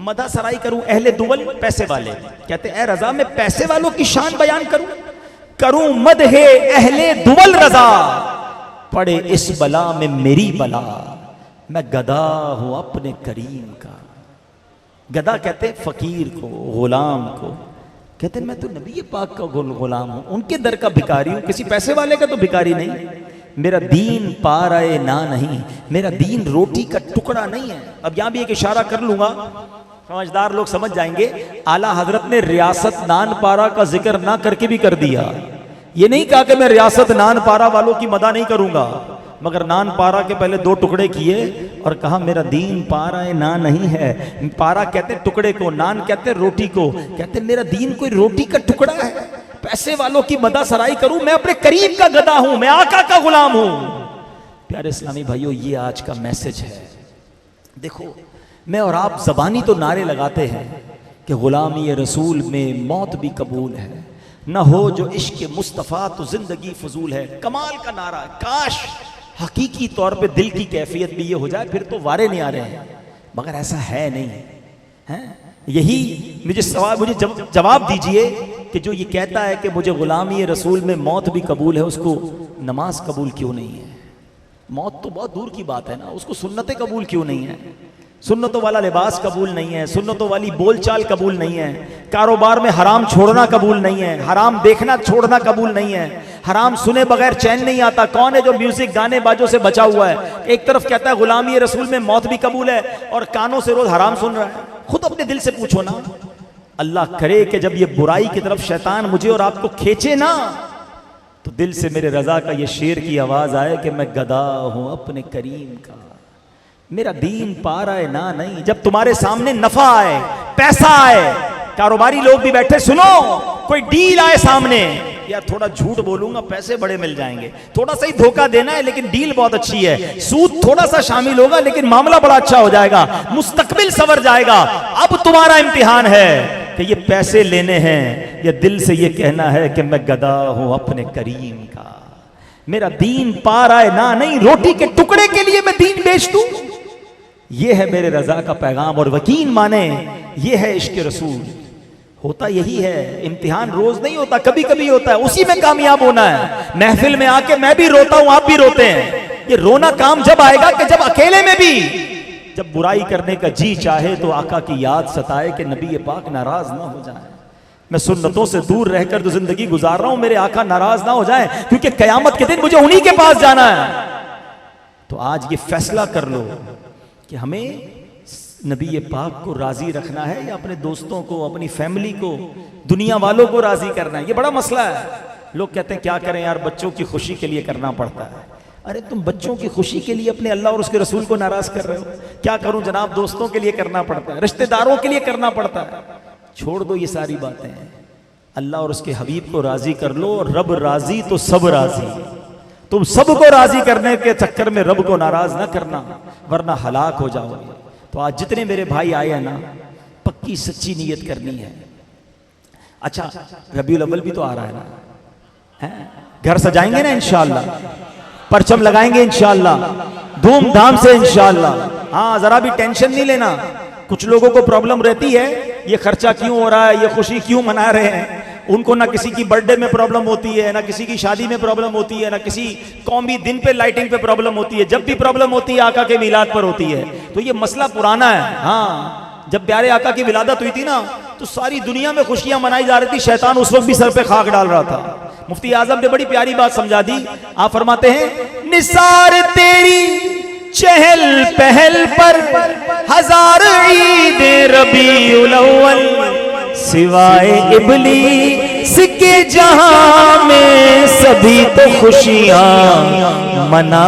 S2: मदा सराई करूं, अहले दुवल पैसे वाले। कहते ए रजा में पैसे वालों की शान बयान करूं मद है अहले दुवल रजा, पड़े इस बला में मेरी बला, मैं गदा हूं अपने करीम का। गदा कहते फकीर को, गुलाम को। कहते मैं तो नबी पाक का गुलाम हूं, उनके दर का भिखारी हूं, किसी पैसे वाले का तो भिखारी नहीं। मेरा दीन पाराए ना नहीं, मेरा दीन रोटी का टुकड़ा नहीं है। अब यहां भी एक इशारा कर लूंगा, समझदार लोग समझ जाएंगे। आला हजरत ने रियासत नान पारा का जिक्र ना करके भी कर दिया। ये नहीं कहा कि मैं रियासत नान पारा वालों की मदा नहीं करूंगा, मगर नान पारा के पहले दो टुकड़े किए और कहा मेरा दीन पाराए ना नहीं है। पारा कहते टुकड़े को, नान कहते रोटी को। कहते मेरा दीन कोई रोटी का टुकड़ा है, पैसे वालों की मदा सराई करूं, मैं अपने करीब का गदा हूं, मैं आका का गुलाम हूं। प्यारे इस्लामी भाइयों, ये आज का मैसेज है। देखो मैं और आप जबानी तो नारे लगाते हैं कि गुलामी रसूल में मौत भी कबूल है, न हो जो इश्क मुस्तफ़ा तो जिंदगी फजूल है। कमाल का नारा, काश हकीकी तौर पे दिल की कैफियत भी ये हो जाए, फिर तो वारे नहीं आ रहे हैं, मगर ऐसा है नहीं है। यही मुझे जवाब दीजिए कि जो ये कहता है कि मुझे गुलामी रसूल में मौत भी कबूल है, उसको नमाज कबूल क्यों नहीं है? मौत तो बहुत दूर की बात है ना, उसको सुन्नतें कबूल क्यों नहीं है? सुन्नतों वाला लिबास कबूल नहीं है, सुन्नतों वाली बोलचाल कबूल नहीं है, कारोबार में हराम छोड़ना कबूल नहीं है, हराम देखना छोड़ना कबूल नहीं है, हराम सुने बगैर चैन नहीं आता। कौन है जो म्यूजिक गाने बाजों से बचा हुआ है? एक तरफ कहता है गुलामी रसूल में मौत भी कबूल है और कानों से रोज हराम सुन रहा है। खुद अपने दिल से पूछो ना। अल्लाह करे कि जब ये बुराई की तरफ शैतान मुझे और आपको खींचे ना, तो दिल से मेरे रजा का ये शेर की आवाज आए कि मैं गदा हूं अपने करीम का, मेरा दीन पा रहा है ना नहीं। जब तुम्हारे सामने नफा आए, पैसा आए, कारोबारी लोग भी बैठे, सुनो कोई डील आए सामने, यार थोड़ा झूठ बोलूंगा पैसे बड़े मिल जाएंगे, थोड़ा सा ही धोखा देना है लेकिन डील बहुत अच्छी है, सूद थोड़ा सा शामिल होगा लेकिन मामला बड़ा अच्छा हो जाएगा, मुस्तकबिल सवर जाएगा। अब तुम्हारा इम्तिहान है कि ये पैसे लेने हैं या दिल से ये कहना है कि मैं गदा हूं अपने करीम का, मेरा दीन पा रहा है ना नहीं, रोटी के टुकड़े के लिए मैं दीन बेच दूं। ये है मेरे रजा का पैगाम। और वकील माने ये है इश्क रसूल। होता यही है, इम्तिहान रोज नहीं होता, कभी कभी होता है, उसी में कामयाब होना है। महफिल में आके मैं भी रोता हूं, आप भी रोते हैं। ये रोना काम जब आएगा कि जब अकेले में भी जब बुराई करने का जी चाहे तो आका की याद सताए कि नबी पाक नाराज ना हो जाए। मैं सुन्नतों से दूर रहकर तो जिंदगी गुजार रहा हूं, मेरे आका नाराज ना हो जाए, क्योंकि कयामत के दिन मुझे उन्हीं के पास जाना है। तो आज ये फैसला कर लो कि हमें नबी पाक को राजी रखना है या अपने दोस्तों को, अपनी फैमिली को, दुनिया वालों को राजी करना है। ये बड़ा मसला है। लोग कहते हैं क्या करें यार, बच्चों की खुशी के लिए करना पड़ता है। अरे तुम बच्चों की खुशी के लिए अपने अल्लाह और उसके रसूल को नाराज कर रहे हो। क्या करूं जनाब, दोस्तों के लिए करना पड़ता है, रिश्तेदारों के लिए करना पड़ता है। छोड़ दो ये सारी बातें, अल्लाह और उसके हबीब को राजी कर लो, और रब राजी तो सब राजी। तुम सबको राजी करने के चक्कर में रब को नाराज ना करना, वरना हलाक हो जाओगे। तो आज जितने मेरे भाई आए हैं ना, पक्की सच्ची नीयत करनी है। अच्छा रबीउल अव्वल भी तो आ रहा है ना, है? घर सजाएंगे ना इंशाअल्लाह, परचम लगाएंगे इंशाअल्लाह, धूमधाम से इंशाअल्लाह। हाँ जरा भी टेंशन नहीं लेना। कुछ लोगों को प्रॉब्लम रहती है, ये खर्चा क्यों हो रहा है, ये खुशी क्यों मना रहे हैं। उनको ना किसी की बर्थडे में प्रॉब्लम होती है, ना किसी की शादी में प्रॉब्लम होती है, ना किसी कौमी दिन पे लाइटिंग पे प्रॉब्लम होती है। जब भी प्रॉब्लम होती है आका के मिलाद पर होती है। तो ये मसला पुराना है। हाँ जब प्यारे आका की विलादत हुई थी ना, तो सारी दुनिया में खुशियां मनाई जा रही थी, शैतान उस वक्त भी सर पे खाक डाल रहा था। मुफ्ती आजम ने बड़ी प्यारी बात समझा दी। आप फरमाते हैं, निसार तेरी चहल पहल पर हजार ईद रबीउल अव्वल, सिवाय इबलीस के जहां में सभी तो खुशियां मना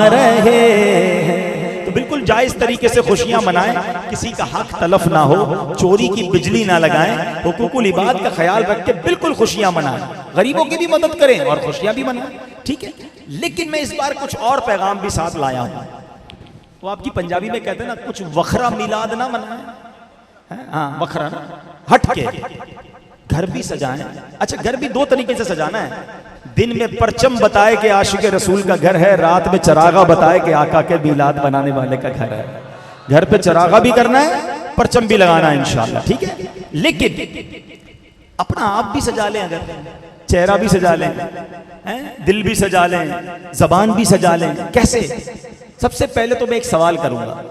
S2: रहे हैं। तो बिल्कुल जायज तरीके से खुशियां मनाएं, किसी का हक तलफ ना हो, चोरी की बिजली ना लगाएं, हुकूकुल इबाद का ख्याल रख के बिल्कुल खुशियां मनाएं, गरीबों की भी मदद करें और खुशियां भी मनाएं, ठीक है। लेकिन मैं इस बार कुछ और पैगाम भी साथ लाया हूं। वो आपकी पंजाबी में कहते हैं ना, कुछ वखरा मिलाद ना मनाएं, हाँ वखरा ना, हट के घर भी सजाएं। अच्छा, घर भी दो तरीके से सजाना है। दिन में परचम बताए कि आशिक रसूल का घर है, रात में चरागा बताए कि आका के मिलाद बनाने वाले का घर है। घर पे चरागा भी करना है, परचम भी लगाना है इंशाल्लाह, ठीक है। लेकिन अपना आप भी सजा लें, अगर चेहरा भी सजा लें, दिल भी सजा लें, जबान भी सजा लें। कैसे? सबसे पहले तो मैं एक सवाल करूंगा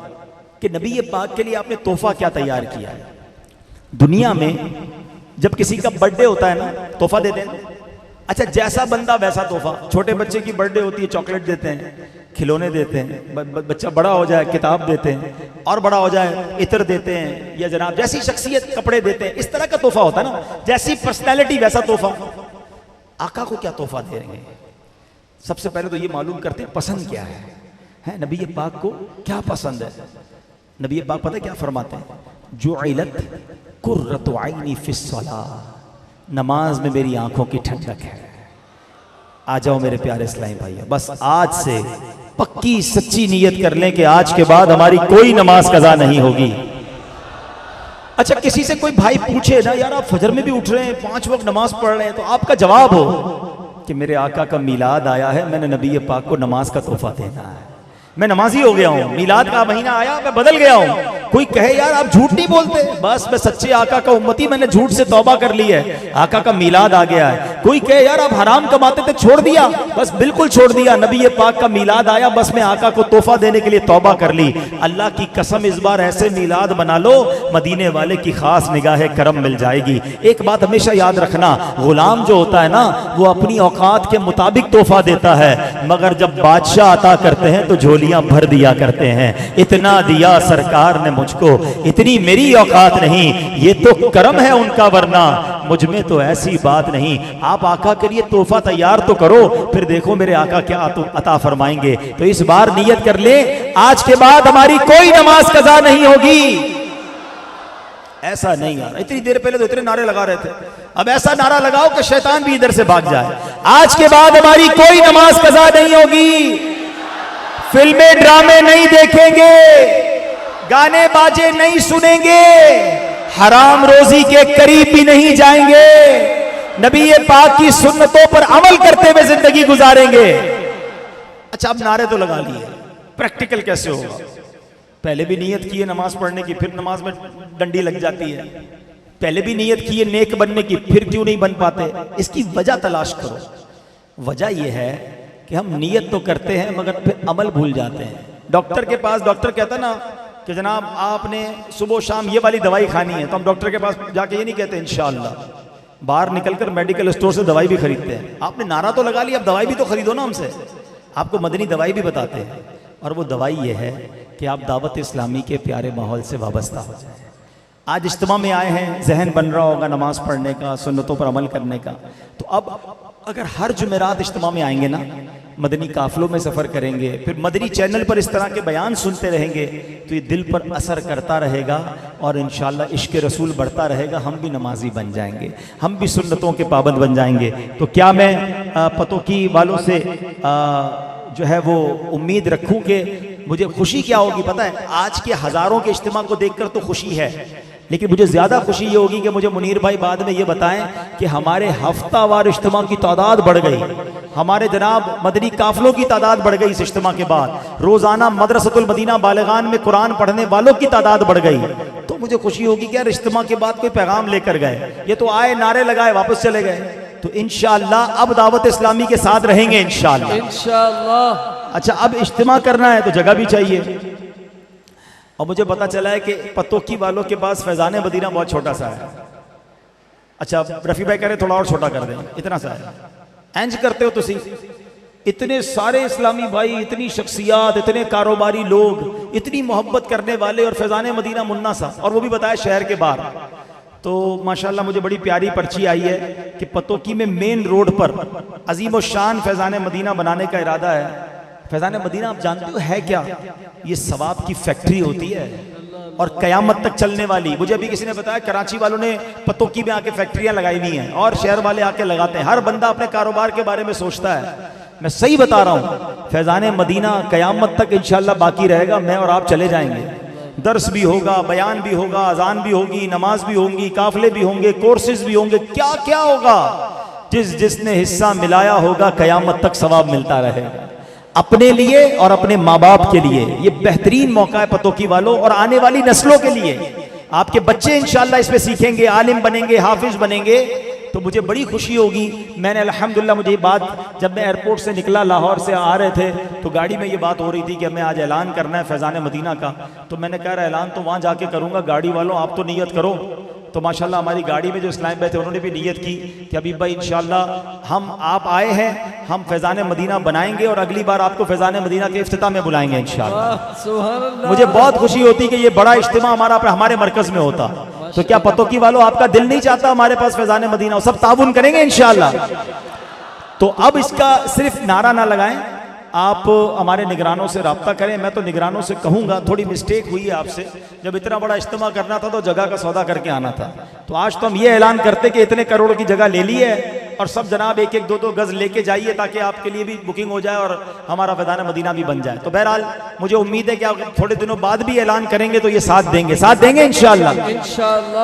S2: कि नबी पाक के लिए आपने तोहफा क्या तैयार किया है? दुनिया में जब किसी का बर्थडे होता है ना, तोहफा देते हैं। अच्छा, जैसा बंदा वैसा तोहफा। छोटे बच्चे की बर्थडे होती है, चॉकलेट देते हैं, खिलौने देते हैं, बच्चा बड़ा हो जाए किताब देते हैं, और बड़ा हो जाए इत्र देते हैं, या जनाब जैसी शख्सियत कपड़े देते हैं। इस तरह का तोहफा होता है ना, जैसी पर्सनैलिटी वैसा तोहफा। आका को क्या तोहफा देंगे? सबसे पहले तो ये मालूम करते हैं पसंद क्या है, नबी पाक को क्या पसंद है। नबी पाक पता है क्या फरमाते हैं? जुइलत कुर्रतु ऐनी फिस्सलाह, नमाज में मेरी आंखों की ठंडक है। आ जाओ मेरे प्यारे इस्लामी भाइयों, बस आज से पक्की सच्ची नीयत कर लें कि आज के बाद हमारी कोई नमाज कज़ा नहीं होगी। अच्छा, किसी से कोई भाई पूछे ना, यार आप फजर में भी उठ रहे हैं, 5 वक्त नमाज पढ़ रहे हैं, तो आपका जवाब हो कि मेरे आका का मिलाद आया है, मैंने नबी पाक को नमाज का तोहफा देना है, मैं नमाजी हो गया हूं, मिलाद का महीना आया, मैं बदल गया हूं। कोई कहे यार आप झूठ नहीं बोलते, बस मैं सच्चे आका का उम्मती, मैंने झूठ से तौबा कर ली है, आका का मिलाद आ गया है। कोई कहे यार आप हराम कमाते थे, छोड़ दिया, बस बिल्कुल छोड़ दिया, नबी पाक का मिलाद आया, बस मैं आका को तोहफा देने के लिए तौबा कर ली। अल्लाह की कसम, इस बार ऐसे मिलाद बना लो, मदीने वाले की खास निगाह करम मिल जाएगी। एक बात हमेशा याद रखना, गुलाम जो होता है ना, वो अपनी औकात के मुताबिक तोहफा देता है, मगर जब बादशाह अता करते हैं तो झोलियां भर दिया करते हैं। इतना दिया सरकार ने मुझको, इतनी मेरी औकात नहीं, ये तो करम है उनका, वरना मुझ में तो ऐसी बात नहीं। आप आका के लिए तोहफा तैयार तो करो, फिर देखो मेरे आका क्या अता फरमाएंगे। तो इस बार नियत कर ले, आज के बाद हमारी कोई नमाज कज़ा नहीं होगी। ऐसा नहीं यार, इतनी देर पहले तो इतने नारे लगा रहे थे, अब ऐसा नारा लगाओ कि शैतान भी इधर से भाग जाए। आज के बाद हमारी कोई नमाज कज़ा नहीं होगी, फिल्में ड्रामे नहीं देखेंगे, गाने बाजे नहीं सुनेंगे, हराम रोजी के करीब भी नहीं जाएंगे, नबी पाक की सुन्नतों पर अमल करते हुए जिंदगी गुजारेंगे। अच्छा, अब नारे तो लगा लिए, प्रैक्टिकल कैसे होगा? पहले भी नियत की है नमाज पढ़ने की, फिर नमाज में डंडी लग जाती है। पहले भी नियत की है नेक बनने की, फिर क्यों नहीं बन पाते? इसकी वजह तलाश करो। वजह यह है कि हम नियत तो करते हैं मगर फिर अमल भूल जाते हैं। डॉक्टर के पास, डॉक्टर कहता ना कि जनाब आपने सुबह शाम ये वाली दवाई खानी है, तो हम डॉक्टर के पास जाके ये नहीं कहते इंशाअल्लाह। बाहर निकलकर मेडिकल स्टोर से दवाई भी खरीदते हैं। आपने नारा तो लगा लिया, अब दवाई भी तो खरीदो ना हमसे। आपको मदनी दवाई भी बताते हैं, और वो दवाई ये है कि आप दावत इस्लामी के प्यारे माहौल से वाबस्ता हो जाए। आज इज्तिमा में आए हैं, जहन बन रहा होगा नमाज पढ़ने का, सुन्नतों पर अमल करने का। तो अब अगर हर जुमेरात इज्तिमा में आएंगे ना, मदनी काफिलों में सफ़र करेंगे, फिर मदनी चैनल पर इस तरह के बयान सुनते रहेंगे, तो ये दिल पर असर करता रहेगा और इंशाअल्लाह इश्क रसूल बढ़ता रहेगा। हम भी नमाजी बन जाएंगे, हम भी सुन्नतों के पाबंद बन जाएंगे। तो क्या मैं पतोकी वालों से जो है वो उम्मीद रखूं कि मुझे खुशी क्या होगी? पता है, आज के हज़ारों के इज्तिमा को देखकर तो खुशी है, लेकिन मुझे ज़्यादा खुशी ये होगी कि मुझे मुनीर भाई बाद में ये बताएं कि हमारे हफ्तावार इज्तिमा की तादाद बढ़ गई, हमारे जनाब मदनी काफिलों की तादाद बढ़ गई इस इज्तिमा के बाद, रोज़ाना मदरसतुल मदीना बालिगान में कुरान पढ़ने वालों की तादाद बढ़ गई। तो मुझे खुशी होगी कि यार इज्तिमा के बाद कोई पैगाम लेकर गए, ये तो आए नारे लगाए वापस चले गए। तो इंशाअल्लाह अब दावत इस्लामी के साथ रहेंगे इंशाअल्लाह।
S3: इंशाअल्लाह।
S2: अच्छा, अब इज्तिमा करना है तो जगह भी चाहिए। और मुझे पता चला है कि पतोकी वालों के पास फैजान मदीना बहुत छोटा सा है। अच्छा रफ़ी भाई कह रहे थोड़ा और छोटा कर दें, इतना सा है। इंज करते हो तुसी, इतने सारे इस्लामी भाई, इतनी शख्सियात, इतने कारोबारी लोग, इतनी मोहब्बत करने वाले, और फैजान मदीना मुन्ना सा, और वो भी बताया शहर के बाहर। तो माशाल्लाह मुझे बड़ी प्यारी पर्ची आई है कि पतोकी में मेन रोड पर अजीम व शान फैजान मदीना बनाने का इरादा है। फैजान मदीना आप जानते हो है क्या? ये सवाब की फैक्ट्री होती है और कयामत तक चलने वाली। मुझे अभी किसी ने बताया कराची वालों ने पतोकी में आके फैक्ट्रियां लगाई हुई हैं और शहर वाले आके लगाते हैं। हर बंदा अपने कारोबार के बारे में सोचता है। मैं सही बता रहा हूँ, फैजान मदीना कयामत तक इंशाल्लाह बाकी रहेगा। मैं और आप चले जाएंगे, दर्स भी होगा, बयान भी होगा, अजान भी होगी, नमाज भी होंगी, काफले भी होंगे, कोर्सेज भी होंगे, क्या क्या होगा। जिसने हिस्सा मिलाया होगा कयामत तक सवाब मिलता रहेगा, अपने लिए और अपने माँ बाप के लिए। ये बेहतरीन मौका है पतोकी वालों और आने वाली नस्लों के लिए। आपके बच्चे इंशाल्लाह इसमें सीखेंगे, आलिम बनेंगे, हाफिज बनेंगे, तो मुझे बड़ी खुशी होगी। मैंने अल्हम्दुलिल्लाह, मुझे ये बात जब मैं एयरपोर्ट से निकला, लाहौर से आ रहे थे तो गाड़ी में ये बात हो रही थी कि हमें आज ऐलान करना है फैजान मदीना का। तो मैंने कहा ऐलान तो वहाँ जाके करूँगा, गाड़ी वालों आप तो नियत करो। तो माशाल्लाह हमारी गाड़ी में जो इस्लाम भाई थे उन्होंने भी नियत की कि अभी भाई इंशाल्लाह हम आप आए हैं, हम फैजान मदीना बनाएंगे और अगली बार आपको फैजान मदीना के इफ्तिताह में बुलाएंगे इंशाल्लाह। मुझे बहुत खुशी होती कि ये बड़ा इज्तिमा हमारे मरकज में होता। तो क्या पतोकी वालों आपका दिल नहीं चाहता हमारे पास फैजान मदीना हो? सब ताउन करेंगे इंशाल्लाह। तो अब इसका सिर्फ नारा ना लगाएं, आप हमारे निगरानों से रब्ता करें। मैं तो निगरानों से कहूँगा, थोड़ी मिस्टेक हुई है आपसे, जब इतना बड़ा इज्तिमा करना था तो जगह का सौदा करके आना था। तो आज तो हम ये ऐलान करते कि इतने करोड़ की जगह ले ली है और सब जनाब एक एक दो दो गज लेके जाइए ताकि आपके लिए भी बुकिंग हो जाए और हमारा फैजान मदीना भी बन जाए। तो बहरहाल मुझे उम्मीद है कि आप थोड़े दिनों बाद भी ऐलान करेंगे तो ये साथ देंगे इंशाल्लाह।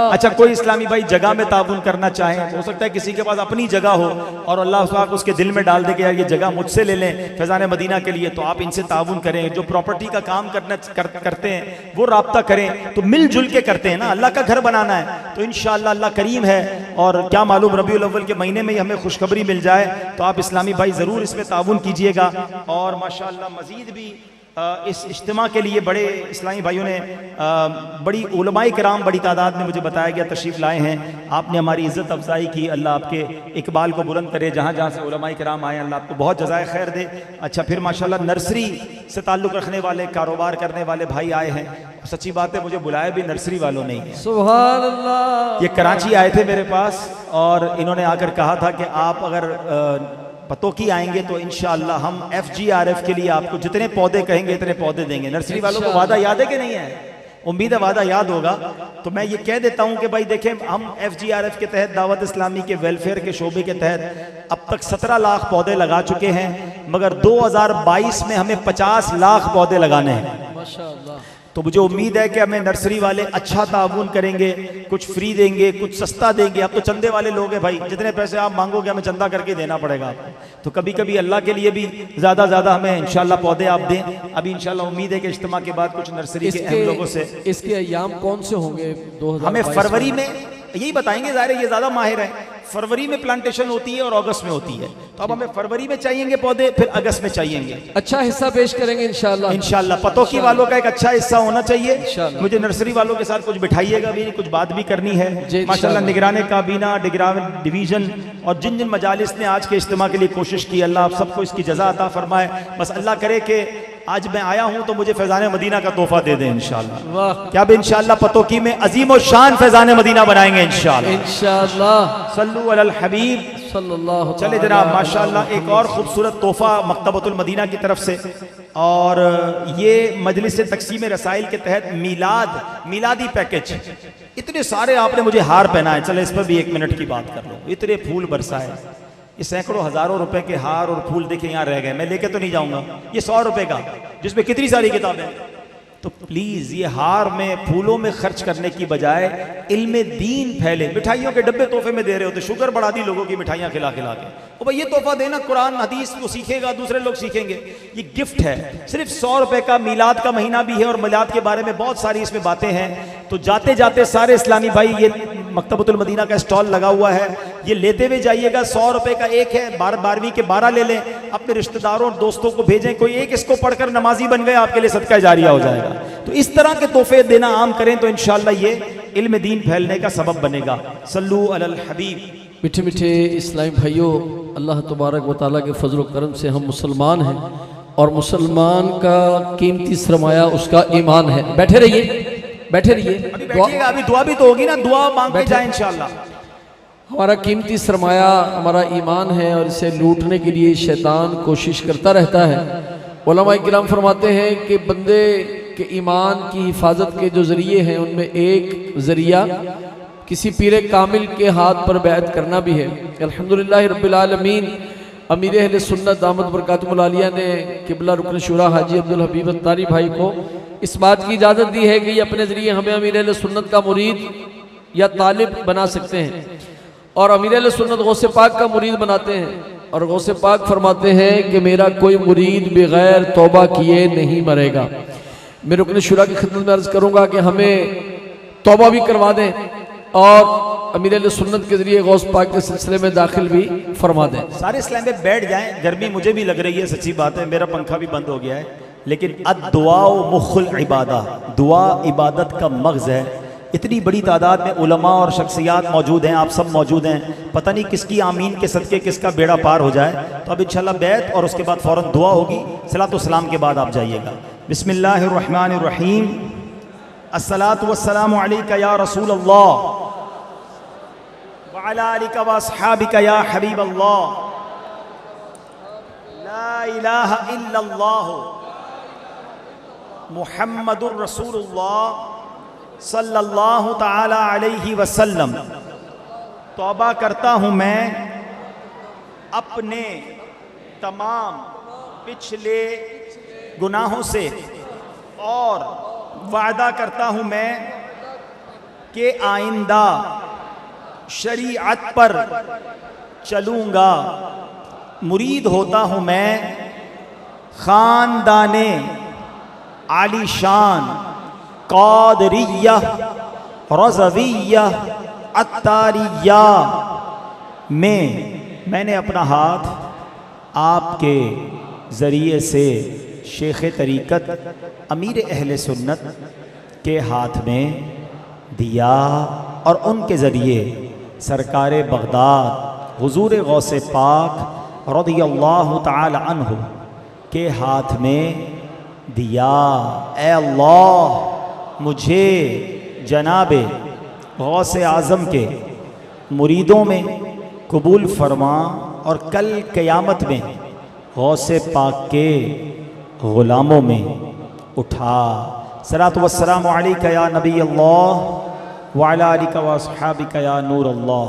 S2: अच्छा, कोई इस्लामी भाई जगह में ताउन करना चाहे, हो सकता है किसी के पास अपनी जगह हो और अल्लाह पाक उसके दिल में डाल दे कि यार ये जगह मुझसे ले लें फैजान मदीना के लिए, तो आप इनसे ताउन करें। जो प्रॉपर्टी का काम करते हैं वो राब्ता करें, तो मिलजुल के करते हैं ना, अल्लाह का घर बनाना है। तो इंशाअल्लाह अल्लाह करीम है और क्या मालूम रबीउल अव्वल के महीने में हमें खुशखबरी मिल जाए। तो आप इस्लामी भाई ज़रूर इसमें ताउन कीजिएगा। और माशाअल्लाह मज़ीद भी इस इज्तिमा के लिए बड़े इस्लामी भाइयों ने बड़ी उलमाए किराम बड़ी तादाद में मुझे बताया गया तशरीफ़ लाए हैं। आपने हमारी इज़्ज़त अफजाई की, अल्लाह आपके इकबाल को बुलंद करे। जहाँ जहाँ से उलमाए किराम आए अल्लाह आपको बहुत जज़ाए खैर दे। अच्छा, फिर माशाअल्लाह नर्सरी से ताल्लुक़ रखने वाले, कारोबार करने वाले भाई आए हैं। सच्ची बात है, मुझे बुलाया भी नर्सरी वालों ने ही। सुभान अल्लाह। ये कराची आए थे मेरे पास और इन्होंने आकर कहा था कि आप अगर पतोकी आएंगे तो इंशाअल्लाह हम FGRF के लिए आपको जितने पौधे कहेंगे इतने पौधे देंगे। नर्सरी वालों को वादा याद है कि नहीं है? उम्मीद है वादा याद होगा। तो मैं ये कह देता हूं कि भाई देखें, हम FGRF के तहत, दावत इस्लामी के वेलफेयर के शोबे के तहत अब तक 17 लाख पौधे लगा चुके हैं, मगर 2022 में हमें 50 लाख पौधे लगाने हैं माशाअल्लाह। तो मुझे उम्मीद है कि हमें नर्सरी वाले अच्छा ताउन करेंगे, कुछ फ्री देंगे, कुछ सस्ता देंगे। अब तो चंदे वाले लोग हैं भाई, जितने पैसे आप मांगोगे हमें चंदा करके देना पड़ेगा। तो कभी कभी अल्लाह के लिए भी ज़्यादा हमें इंशाल्लाह पौधे आप दें। अभी इंशाल्लाह उम्मीद है कि इज्तिमा के बाद कुछ नर्सरी के अहम लोगों से
S3: इसके अय्याम कौन से होंगे? 2022
S2: हमें फरवरी में यही बताएंगे, ज़ाहिर है ये ज़्यादा माहिर है। फरवरी में प्लांटेशन होती है और अगस्त में होती है, तो अब हमें फरवरी में चाहिएंगे पौधे, फिर अगस्त में चाहिएंगे।
S3: अच्छा हिस्सा पेश करेंगे इंशाल्लाह।
S2: पतोकी वालों का एक अच्छा हिस्सा होना चाहिए। मुझे नर्सरी वालों के साथ कुछ बिठाइएगा भी, कुछ बात भी करनी है माशाल्लाह। निगरान काबीना, निगरान डिवीजन और जिन जिन मजालिस ने आज के इज्तिमा के लिए कोशिश की, अल्लाह आप सबको इसकी जज़ा अता फरमाए। बस अल्लाह करे कि आज मैं आया हूं तो मुझे फैजान मदीना का तोहफा दे दें इंशाल्लाह। क्या अब इंशाल्लाह पतोकी में अजीम और शान फैजान मदीना बनाएंगे इंशाल्लाह। सल्लु अलल हबीब सल्लल्लाहु। चले जनाब, माशाल्लाह एक और खूबसूरत तोहफा मकतबतुल मदीना की तरफ से, और ये मजलिस तकसीम रसाइल के तहत मिलादी पैकेज। इतने सारे आपने मुझे हार पहनाए, चले इस पर भी 1 मिनट की बात कर लो। इतने फूल बरसाए, ये सैकड़ों हजारों रुपए के हार और फूल देखे यहाँ रह गए। मैं लेके तो नहीं जाऊंगा, ये 100 रुपए का जिसमें कितनी सारी किताबें। तो प्लीज ये हार में, फूलों में खर्च करने की बजाय इल्मे दीन फैले। मिठाइयों के डब्बे तोहफे में दे रहे होते, शुगर बढ़ा दी लोगों की मिठाइयाँ खिला के। ओ भाई ये तोहफा देना, कुरान हदीस को सीखेगा, दूसरे लोग सीखेंगे। ये गिफ्ट है, सिर्फ 100 रुपए का। मीलाद का महीना भी है और मिलाद के बारे में बहुत सारी इसमें बातें हैं। तो जाते जाते सारे इस्लामी भाई ये मकतबतुल मदीना का स्टॉल लगा हुआ है, ये लेते हुए जाइएगा। 100 रुपए का एक है, 12वीं के 12 ले लें, अपने रिश्तेदारों और दोस्तों को भेजें, कोई एक इसको पढ़कर नमाजी बन गए, आपके लिए सदका जारिया हो जाएगा। तो इस तरह के तोहफे देना आम करें तो इंशाअल्लाह ये इल्म दीन फैलने का सबब बनेगा। सल्लू अलल हबीब।
S3: मीठे मीठे इस्लामी भाइयों, अल्लाह तबारक व तआला के फजल करम से हम मुसलमान हैं और मुसलमान का कीमती सरमाया उसका ईमान है। बैठे रहिए, बैठे रहिए,
S2: अभी बैठिएगा, अभी दुआ भी तो होगी ना, दुआ मांग के जाए इंशाअल्लाह।
S3: हमारा कीमती सरमाया हमारा ईमान है और इसे लूटने के लिए शैतान कोशिश करता रहता है। उलमा किराम फरमाते हैं कि बंदे के ईमान की हिफाजत के जो ज़रिए हैं उनमें एक ज़रिया किसी पीर कामिल के हाथ पर बैत करना भी है। अल्हम्दुलिल्लाह रब्बिल आलमीन अमीर अहले सुन्नत दामद बरकातुहुल आलिया ने किबला रुकन शुरा हाजी अब्दुल हबीब अत्तारी भाई को इस बात की इजाज़त दी है कि ये अपने ज़रिए हमें अमीर अहले सुन्नत का मुरीद या तालिब बना सकते हैं और अमीर अहले सुन्नत गौसे पाक का मुरीद बनाते हैं। और गौसे पाक फरमाते हैं कि मेरा कोई मुरीद बगैर तौबा किए नहीं मरेगा। मैं रुकन शुरा की खिदमत में अर्ज़ करूँगा कि हमें तौबा भी करवा दें और अमीर अहले सुन्नत के जरिए गौस पाक के सिलसिले में दाखिल भी फरमा दें।
S2: सारे इस्लाम में बैठ जाएं, गर्मी मुझे भी लग रही है, सच्ची बात है, मेरा पंखा भी बंद हो गया है, लेकिन अद्दुआ मुखुल इबादा, दुआ इबादत का मग़ज़ है। इतनी बड़ी तादाद में उलमा और शख्सियात मौजूद हैं, आप सब मौजूद हैं, पता नहीं किसकी आमीन के सदके किसका बेड़ा पार हो जाए। तो अब इंशाल्लाह बैत और उसके बाद फ़ौरन दुआ होगी, सलातो सलाम के बाद आप जाइएगा। बिस्मिल्लाहिर रहमानिर रहीम। अस्सलातु वस्सलामु अलैका या रसूल अल्लाह व अला आलिका व अस्हाबिका या हबीब अल्लाह। ला इलाहा इल्लल्लाह मुहम्मदुर रसूलुल्लाह सल्लल्लाहु ताला अलैहि वसल्लम। तौबा करता हूँ मैं अपने तमाम पिछले गुनाहों से और वादा करता हूँ मैं कि आइंदा शरीयत पर चलूँगा। मुरीद होता हूँ मैं ख़ानदाने आलीशान क़ादरिया रज़विया अत्तारिया में। मैंने अपना हाथ आपके ज़रिए से शेख तरीक़त अमीर अहले सुन्नत के हाथ में दिया और उनके ज़रिए सरकार बगदाद हुज़ूर गौसे पाक रज़ियल्लाहु ताला अन्हु के हाथ में दिया। ए अल्लाह, मुझे जनाबे गौसे आज़म के मुरीदों में कबूल फरमा और कल क़यामत में गौसे पाक के ग़ुलामों में उठा। सलातु वस्सलामु अलैका या नबी अल्लाह व अला आलिका व अस्हाबिका या नूर अल्लाह।